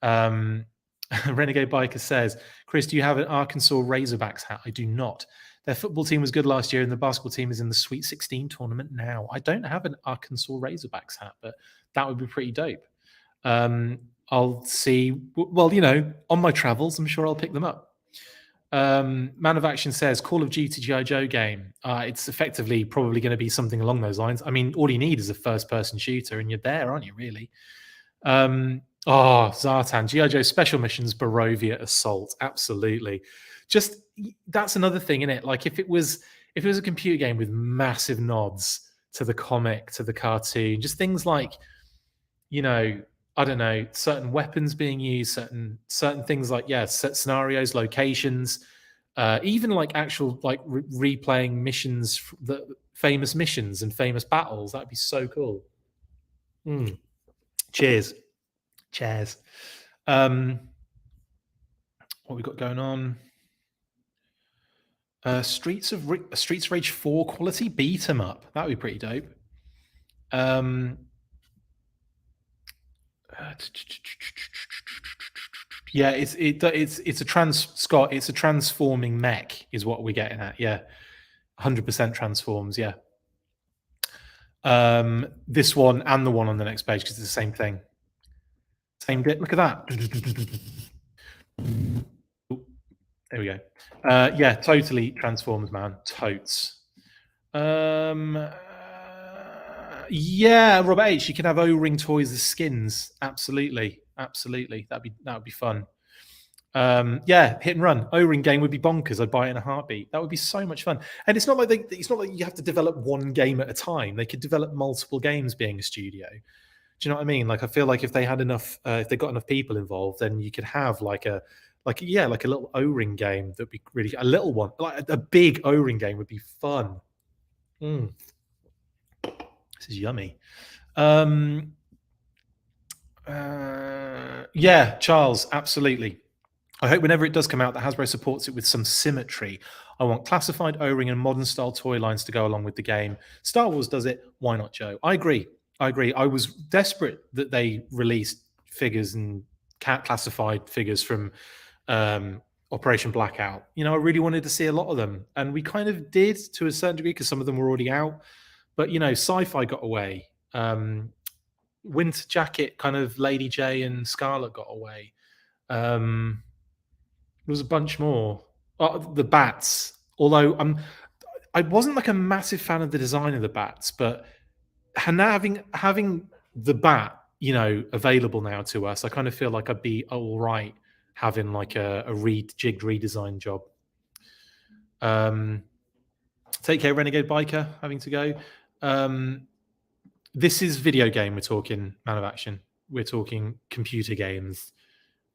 Renegade Biker says, Chris, do you have an Arkansas Razorbacks hat? I do not. Their football team was good last year and the basketball team is in the Sweet 16 tournament now. I don't have an Arkansas Razorbacks hat, but that would be pretty dope. I'll see. Well, on my travels, I'm sure I'll pick them up. Man of Action says, Call of Duty G.I. Joe game. It's effectively probably going to be something along those lines. I mean, all you need is a first-person shooter, and you're there, aren't you, really? Zartan, G.I. Joe Special Missions, Barovia Assault. Absolutely. Just, that's another thing, isn't it? Like, if it was a computer game with massive nods to the comic, to the cartoon, just things like, I don't know, certain weapons being used, certain things like, set scenarios, locations, even like actual like replaying missions, the famous missions and famous battles. That'd be so cool. Cheers. What we got going on? Streets of Rage 4 quality beat 'em up. That would be pretty dope. Yeah, it's a transforming mech is what we're getting at. Yeah, 100% transforms. Yeah. This one and the one on the next page because it's the same thing. Same bit. Look at that. There we go. Yeah, totally transforms, man. Totes. Yeah, Robert H. You can have O-ring toys as skins. Absolutely. That would be fun. Yeah, hit and run O-ring game would be bonkers. I'd buy it in a heartbeat. That would be so much fun. And it's not like you have to develop one game at a time. They could develop multiple games being a studio. Do you know what I mean? Like, I feel like if they had enough, if they got enough people involved, then you could have like a little O-ring game that'd be really a little one. Like a big O-ring game would be fun. This is yummy. Yeah, Charles, absolutely. I hope whenever it does come out that Hasbro supports it with some symmetry. I want classified O-ring and modern style toy lines to go along with the game. Star Wars does it. Why not, Joe? I agree. I agree. I was desperate that they released figures and classified figures from Operation Blackout. You know, I really wanted to see a lot of them, and we kind of did to a certain degree because some of them were already out. But you know, Sci-Fi got away. Winter Jacket, kind of Lady J and Scarlet got away. There was a bunch more. The bats. Although I wasn't like a massive fan of the design of the bats, but now having the bat, you know, available now to us, I kind of feel like I'd be all right having like a jigged redesign job. Take care, Renegade Biker, having to go. This is video game. We're talking Man of Action. We're talking computer games.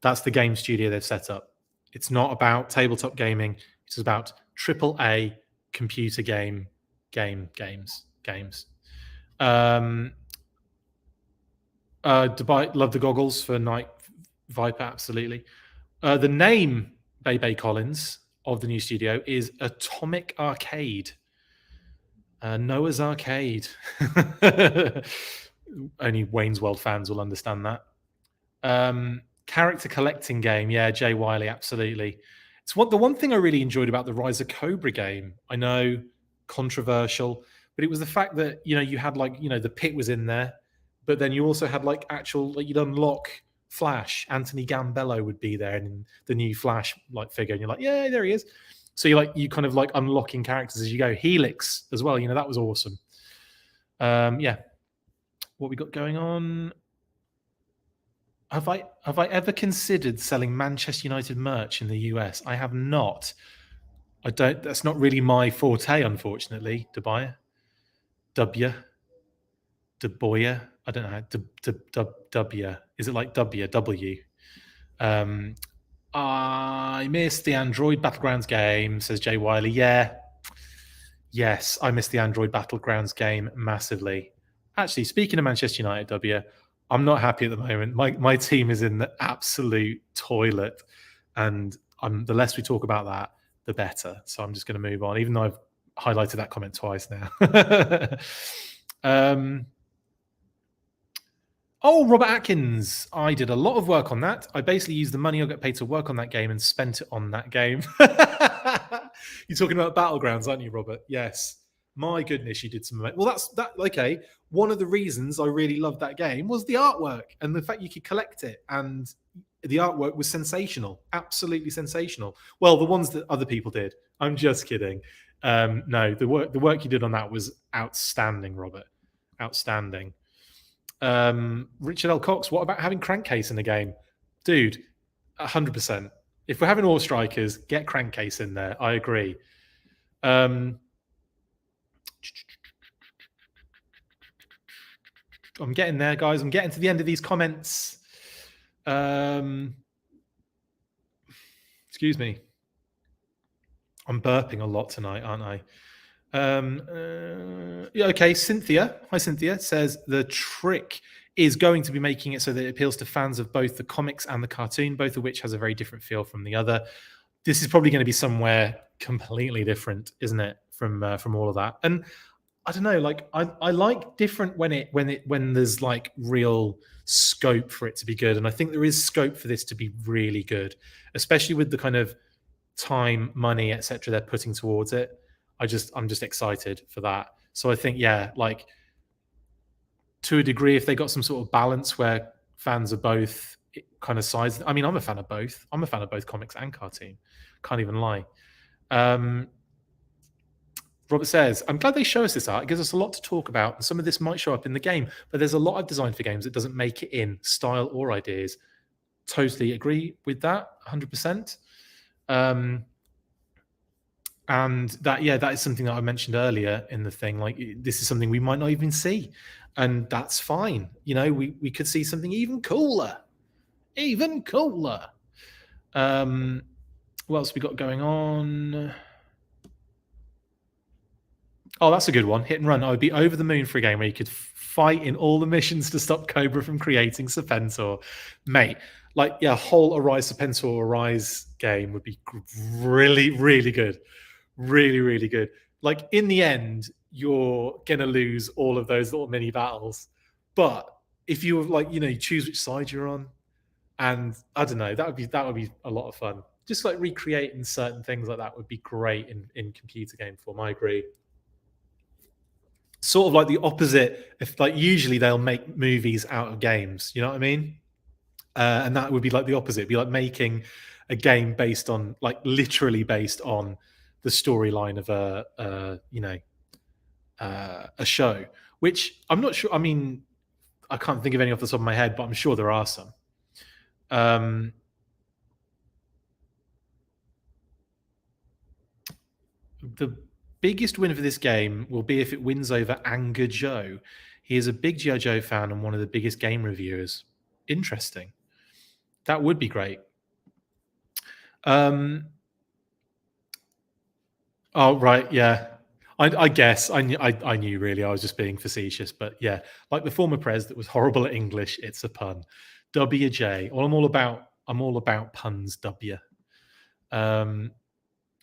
That's the game studio they've set up. It's not about tabletop gaming. It's about AAA computer games. Dubai, love the goggles for Night Viper, absolutely. The name Bebe Collins of the new studio is Atomic Arcade. Noah's Arcade. Only Wayne's World fans will understand that. Character collecting game, yeah, Jay Wiley, absolutely. It's the one thing I really enjoyed about the Rise of Cobra game. I know, controversial, but it was the fact that you had the pit was in there, but then you also had actual you'd unlock Flash. Anthony Gambello would be there in the new Flash figure, and you're like, yeah, there he is. So you kind of unlocking characters as you go. Helix as well, that was awesome. Yeah, what we got going on? Have I ever considered selling Manchester United merch in the US? I have not. I don't. That's not really my forte, unfortunately. Dubai, W, Duboya. I don't know. W. Is it like W? I missed the Android Battlegrounds game, says Jay Wiley. Yeah. Yes, I missed the Android Battlegrounds game massively. Actually, speaking of Manchester United, W, I'm not happy at the moment. My team is in the absolute toilet, and the less we talk about that, the better. So I'm just going to move on, even though I've highlighted that comment twice now. Robert Atkins. I did a lot of work on that. I basically used the money I got paid to work on that game and spent it on that game. You're talking about Battlegrounds, aren't you, Robert? Yes. My goodness, you did some. Well, that's that. Okay, one of the reasons I really loved that game was the artwork and the fact you could collect it, and the artwork was sensational, absolutely sensational. Well, the ones that other people did. I'm just kidding. No, the work you did on that was outstanding, Robert. Outstanding. Richard L. Cox, what about having Crankcase in the game? Dude, 100%. If we're having all strikers, get Crankcase in there. I agree. I'm getting there, guys. I'm getting to the end of these comments. Excuse me. I'm burping a lot tonight, aren't I? Yeah, okay. Cynthia, hi Cynthia, says the trick is going to be making it so that it appeals to fans of both the comics and the cartoon, both of which has a very different feel from the other. This is probably going to be somewhere completely different, isn't it, from all of that? And I don't know, I like different when there's real scope for it to be good, and I think there is scope for this to be really good, especially with the kind of time, money, etc. they're putting towards it. I'm just excited for that. So I think, yeah, to a degree, if they got some sort of balance where fans are both kind of sides. I mean, I'm a fan of both. I'm a fan of both comics and cartoon. Can't even lie. Robert says, I'm glad they show us this art. It gives us a lot to talk about. And some of this might show up in the game, but there's a lot I've designed for games that doesn't make it in style or ideas. Totally agree with that, 100%. And that is something that I mentioned earlier in the thing. This is something we might not even see, and that's fine. We could see something even cooler. What else we got going on? Oh, that's a good one. Hit and Run. I would be over the moon for a game where you could fight in all the missions to stop Cobra from creating Serpentor. Mate, like, yeah, a whole Arise Serpentor Arise game would be really, really good. Really, really good. Like, in the end, you're going to lose all of those little mini battles. But if you like, you choose which side you're on, and I don't know, that would be a lot of fun. Just like recreating certain things like that would be great in computer game form. I agree. Sort of like the opposite. If like usually they'll make movies out of games, you know what I mean? And that would be like the opposite. It'd be like making a game based on, like, literally based on the storyline of a show. Which I'm not sure. I mean, I can't think of any off the top of my head, but I'm sure there are some. The biggest win for this game will be if it wins over Anger Joe. He is a big G.I. Joe fan and one of the biggest game reviewers. Interesting. That would be great. Oh, right, yeah. I guess I knew really. I was just being facetious, but yeah, like the former pres that was horrible at English. It's a pun. WJ. Well, I'm all about puns. W.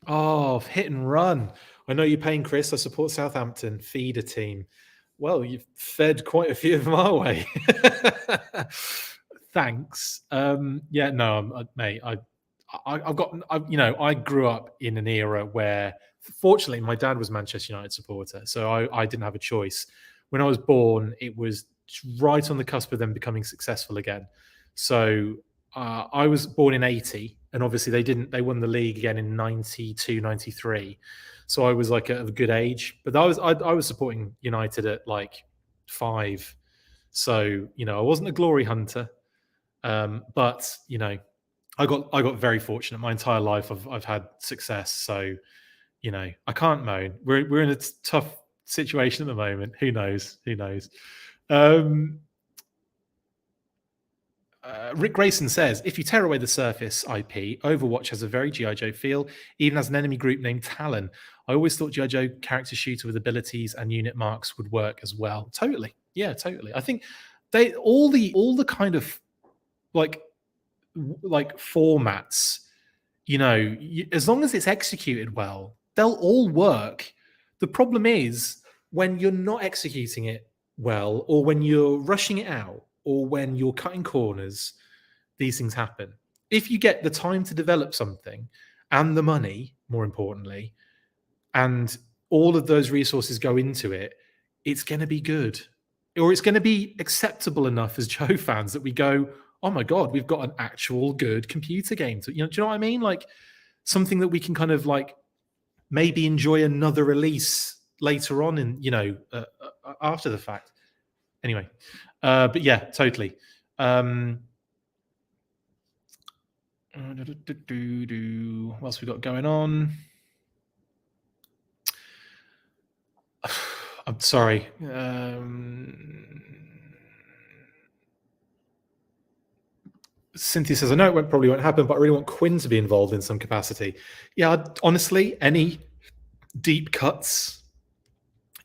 Oh, hit and run. I know you're paying, Chris. I support Southampton. Feeder team. Well, you've fed quite a few of them our way. Thanks. Yeah, no, mate. I grew up in an era where, fortunately, my dad was Manchester United supporter, so I didn't have a choice. When I was born, it was right on the cusp of them becoming successful again. So I was born in 80, and obviously they won the league again in 92, 93. So I was like at a good age, but I was supporting United at like 5. So, I wasn't a glory hunter. But I got very fortunate. My entire life I've had success. So, I can't moan. We're in a tough situation at the moment. Who knows? Who knows? Rick Grayson says, if you tear away the Surface IP, Overwatch has a very G.I. Joe feel, even as an enemy group named Talon. I always thought G.I. Joe character shooter with abilities and unit marks would work as well. Totally. Yeah, totally. I think all the kind of like formats, as long as it's executed well, they'll all work. The problem is when you're not executing it well, or when you're rushing it out, or when you're cutting corners, these things happen. If you get the time to develop something and the money, more importantly, and all of those resources go into it, it's going to be good. Or it's going to be acceptable enough as Joe fans that we go, oh my God, we've got an actual good computer game. Do you know what I mean? Like something that we can kind of like maybe enjoy another release later on in, after the fact. Anyway, but yeah, totally. What else we got going on? I'm sorry. Cynthia says, I know it probably won't happen, but I really want Quinn to be involved in some capacity. Yeah, honestly, any deep cuts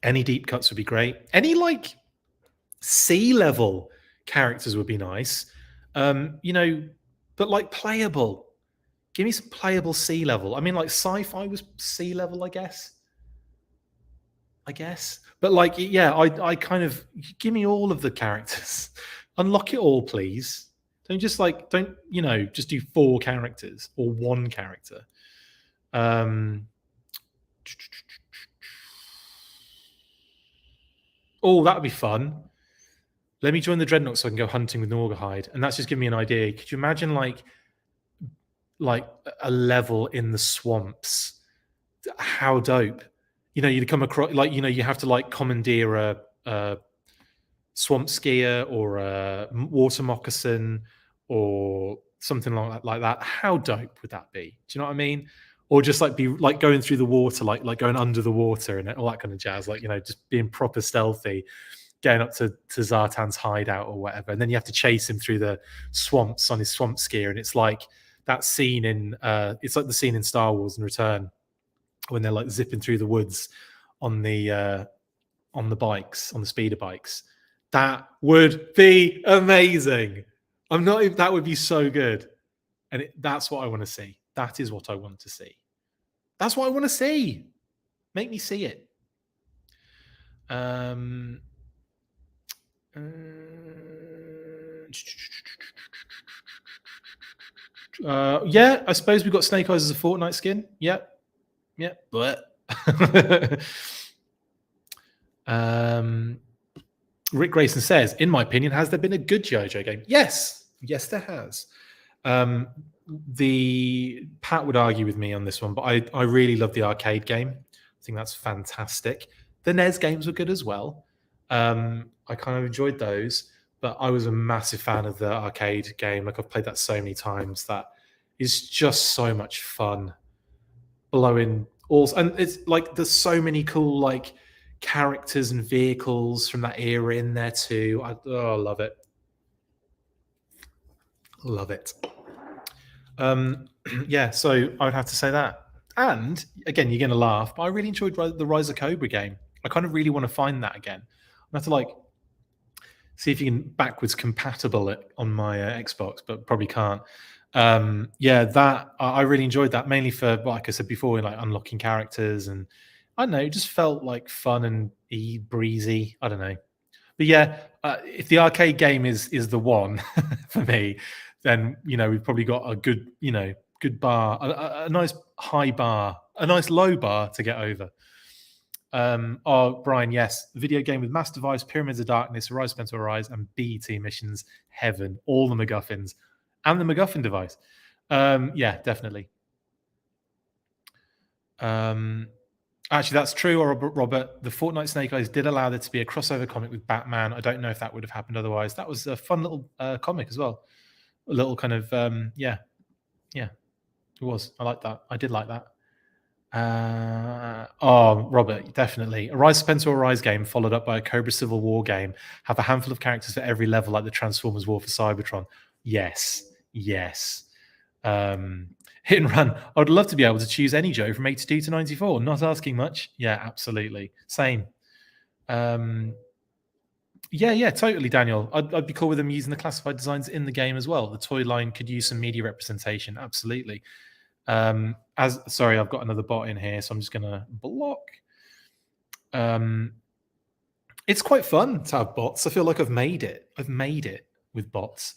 would be great. Any like sea level characters would be nice. But like playable. Give me some playable sea level. I mean, like sci-fi was sea level, I guess. But like, yeah, I kind of give me all of the characters. Unlock it all, please. Don't just do 4 characters or 1 character. Oh, that would be fun. Let me join the Dreadnought so I can go hunting with Norgahide. And that's just giving me an idea. Could you imagine like a level in the swamps? How dope. You'd come across you have to like commandeer a swamp skier or a water moccasin or something like that. How dope would that be? Do you know what I mean? Or just like be like going through the water, like going under the water and all that kind of jazz, just being proper stealthy, getting up to Zartan's hideout or whatever, and then you have to chase him through the swamps on his swamp skier, and it's like that scene in it's like the scene in Star Wars in Return when they're like zipping through the woods on the bikes, on the speeder bikes. That would be amazing. I'm not even, that would be so good. And that's what I want to see. That is what I want to see. That's what I want to see. Make me see it. Yeah, I suppose we've got Snake Eyes as a Fortnite skin. Yep. Yep. But Rick Grayson says, in my opinion, has there been a good G.I. Joe game? Yes. Yes, there has. The Pat would argue with me on this one, but I really love the arcade game. I think that's fantastic. The NES games were good as well. I kind of enjoyed those, but I was a massive fan of the arcade game. Like, I've played that so many times. That is just so much fun. Blowing all, and it's like there's so many cool like characters and vehicles from that era in there too. I love it. Love it. Yeah, so I would have to say that. And again, you're going to laugh, but I really enjoyed the Rise of Cobra game. I kind of really want to find that again. I have to like see if you can backwards compatible it on my Xbox, but probably can't. Yeah, that I really enjoyed that, mainly for, like I said before, like unlocking characters, and I don't know, it just felt like fun and breezy. I don't know, but yeah, if the arcade game is the one for me, then we've probably got a good good bar, a nice high bar, a nice low bar to get over. Oh, Brian, yes, video game with Mass Device, Pyramids of Darkness, Arise Spencer Arise, and BT missions, heaven, all the MacGuffins, and the MacGuffin device. Yeah, definitely. Actually, that's true, Robert. The Fortnite Snake Eyes did allow there to be a crossover comic with Batman. I don't know if that would have happened otherwise. That was a fun little comic as well. A little kind of yeah, it was. I like that. I did like that. Oh, Robert, definitely. A Rise Spencer Arise game followed up by a Cobra Civil War game. Have a handful of characters for every level, like the Transformers War for Cybertron. Yes. Hit and run. I would love to be able to choose any Joe from 82 to 94. Not asking much. Yeah, absolutely. Same. Yeah, totally, Daniel. I'd be cool with them using the classified designs in the game as well. The toy line could use some media representation. Absolutely. Sorry, I've got another bot in here, so I'm just gonna block. It's quite fun to have bots. I feel like I've made it with bots.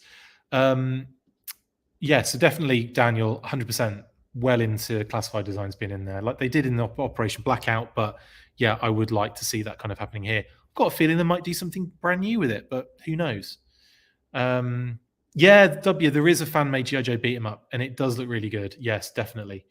Yeah, so definitely, Daniel, 100% well into classified designs being in there, like they did in the Operation Blackout. But yeah, I would like to see that kind of happening here. I've got a feeling they might do something brand new with it, but who knows? Yeah, there is a fan-made G.I. Joe beat 'em up, and it does look really good. Yes, definitely.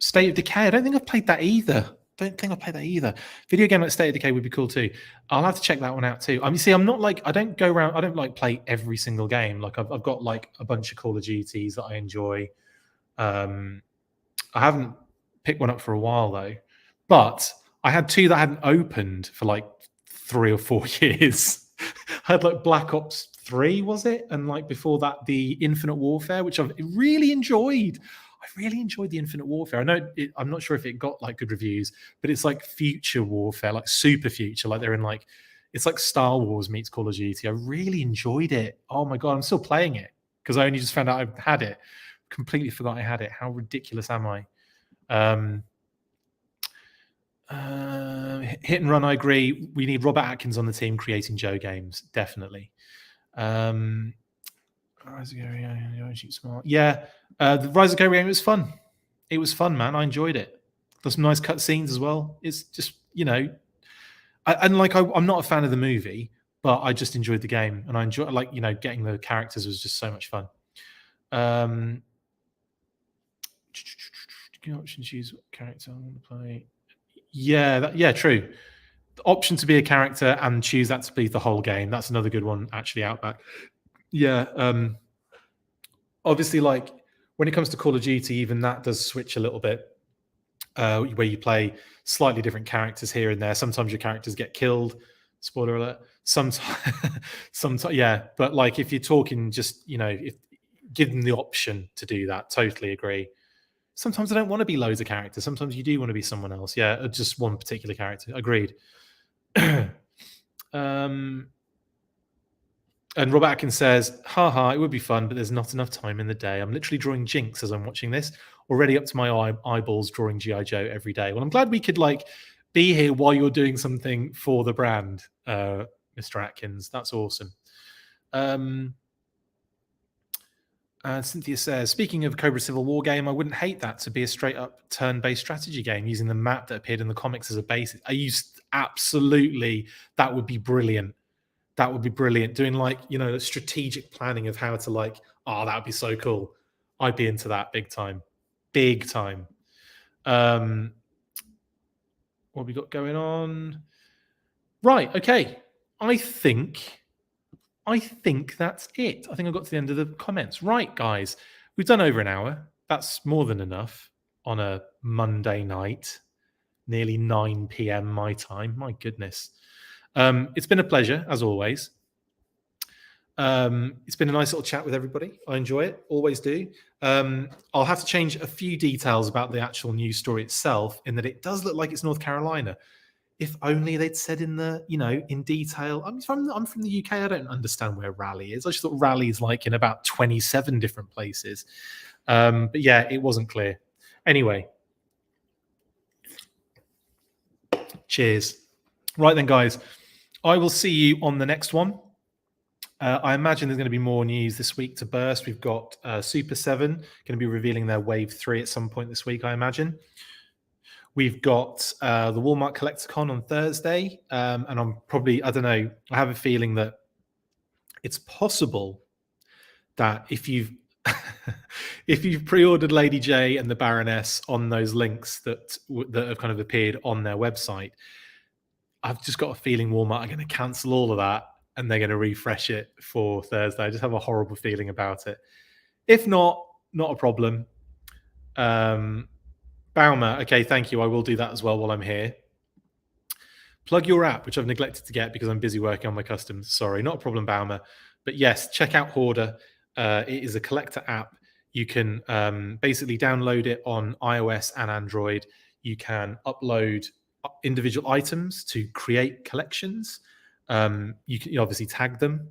State of Decay. I don't think I've played that either. Video game like State of Decay would be cool too. I'll have to check that one out too. I mean, see, I'm not like, I don't go around, I don't like play every single game. Like I've got like a bunch of Call of Duties that I enjoy. I haven't picked one up for a while though, but I had two that hadn't opened for like 3 or 4 years. I had like Black Ops 3, was it? And like before that, the Infinite Warfare, which I've really enjoyed. I really enjoyed the Infinite Warfare. I know I'm not sure if it got like good reviews, but it's like future warfare, like super future. Like they're in like, it's like Star Wars meets Call of Duty. I really enjoyed it. Oh my God, I'm still playing it because I only just found out I had it. Completely forgot I had it. How ridiculous am I? Hit and run, I agree. We need Robert Atkins on the team creating Joe games, definitely. Yeah, the Rise of Cobra game was fun. It was fun, man. I enjoyed it. There's some nice cut scenes as well. It's just, I'm not a fan of the movie, but I just enjoyed the game, and I enjoy getting the characters was just so much fun. Option to choose what character I want to play. Yeah, true. The option to be a character and choose that to be the whole game. That's another good one, actually, Outback. Yeah. Obviously, like when it comes to Call of Duty, even that does switch a little bit, where you play slightly different characters here and there. Sometimes your characters get killed. Spoiler alert. Sometimes, yeah. But like if you're talking just, if give them the option to do that. Totally agree. Sometimes I don't want to be loads of characters. Sometimes you do want to be someone else. Yeah, just one particular character. Agreed. And Rob Atkins says, haha, it would be fun, but there's not enough time in the day. I'm literally drawing Jinx as I'm watching this, already up to my eyeballs drawing G.I. Joe every day. Well, I'm glad we could be here while you're doing something for the brand, Mr. Atkins. That's awesome. Cynthia says, speaking of Cobra Civil War game, I wouldn't hate that to be a straight up turn-based strategy game using the map that appeared in the comics as a basis. Absolutely, that would be brilliant. That would be brilliant. Doing the strategic planning of how to that would be so cool. I'd be into that big time. Big time. What have we got going on? Right, okay. I think that's it. I think I got to the end of the comments. Right, guys. We've done over an hour. That's more than enough on a Monday night, nearly 9 p.m. my time. My goodness. It's been a pleasure, as always. It's been a nice little chat with everybody. I enjoy it. Always do. I'll have to change a few details about the actual news story itself, in that it does look like it's North Carolina. If only they'd said in detail. I'm from the UK. I don't understand where Raleigh is. I just thought Raleigh is in about 27 different places. But yeah, it wasn't clear. Anyway, cheers. Right then, guys. I will see you on the next one. I imagine there's going to be more news this week to burst. We've got Super 7 going to be revealing their Wave 3 at some point this week, I imagine. We've got the Walmart Collecticon on Thursday. And I'm probably, I don't know, I have a feeling that it's possible that if you've pre-ordered Lady J and the Baroness on those links that have kind of appeared on their website, I've just got a feeling Walmart are going to cancel all of that and they're going to refresh it for Thursday. I just have a horrible feeling about it. If not a problem. Baumer, okay, thank you. I will do that as well while I'm here. Plug your app, which I've neglected to get because I'm busy working on my customs. Sorry, not a problem, Baumer. But yes, check out Hoarder. It is a collector app. You can basically download it on iOS and Android. You can upload individual items to create collections. You can obviously tag them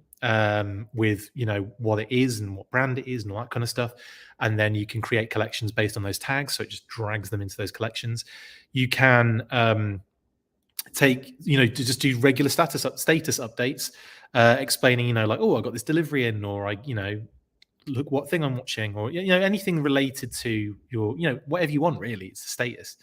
with what it is and what brand it is and all that kind of stuff, and then you can create collections based on those tags, so it just drags them into those collections. You can to just do regular status updates, explaining I got this delivery in, or look what thing I'm watching, or anything related to your whatever you want, really. It's a status.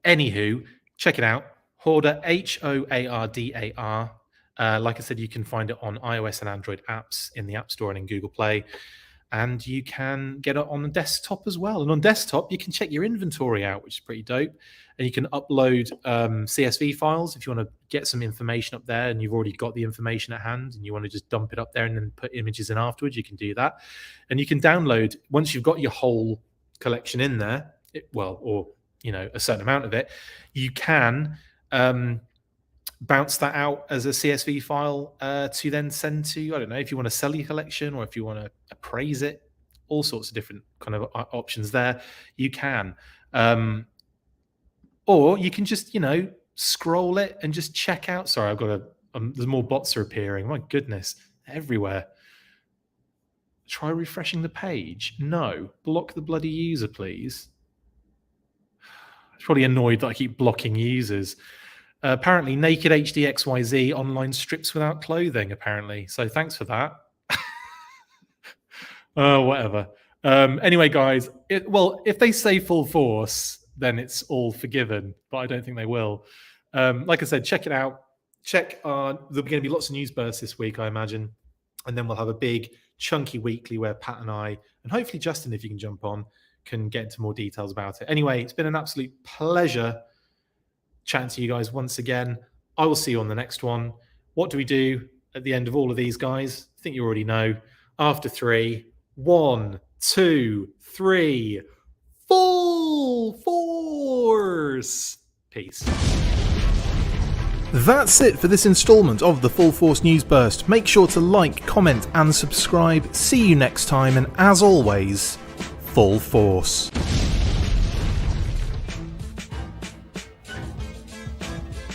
Anywho, check it out. Hoarder, Hoardar. Like I said, you can find it on iOS and Android apps in the App Store and in Google Play. And you can get it on the desktop as well. And on desktop, you can check your inventory out, which is pretty dope. And you can upload CSV files if you want to get some information up there and you've already got the information at hand and you want to just dump it up there and then put images in afterwards, you can do that. And you can download, once you've got your whole collection in there, a certain amount of it, you can bounce that out as a CSV file to then send to, I don't know, if you want to sell your collection or if you want to appraise it, all sorts of different kind of options there. You can. Or you can just, scroll it and just check out. Sorry, I've got there's more bots are appearing. My goodness, everywhere. Try refreshing the page. No, block the bloody user, please. It's probably annoyed that I keep blocking users. Apparently, Naked HD XYZ online strips without clothing, apparently. So thanks for that. Whatever. Anyway, guys, if they say full force, then it's all forgiven, but I don't think they will. Like I said, check it out. There'll be going to be lots of news bursts this week, I imagine. And then we'll have a big, chunky weekly where Pat and I, and hopefully Justin, if you can jump on, can get into more details about it. Anyway, it's been an absolute pleasure chatting to you guys once again. I will see you on the next one. What do we do at the end of all of these, guys? I think you already know. After 3, 1, 2, 3, full force. Peace. That's it for this instalment of the Full Force News Burst. Make sure to like, comment and subscribe. See you next time, and as always, Full Force.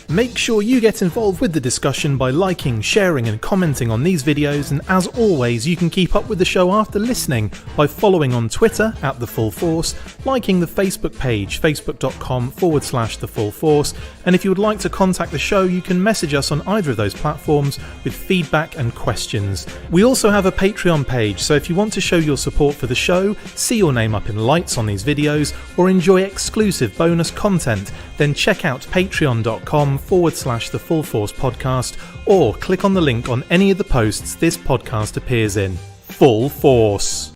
Make sure you get involved with the discussion by liking, sharing and commenting on these videos, and as always you can keep up with the show after listening by following on Twitter @TheFullForce, liking the Facebook page facebook.com/TheFullForce, and if you would like to contact the show you can message us on either of those platforms with feedback and questions. We also have a Patreon page, so if you want to show your support for the show, see your name up in lights on these videos, or enjoy exclusive bonus content, then check out patreon.com/TheFullForce podcast, or click on the link on any of the posts this podcast appears in. Full Force.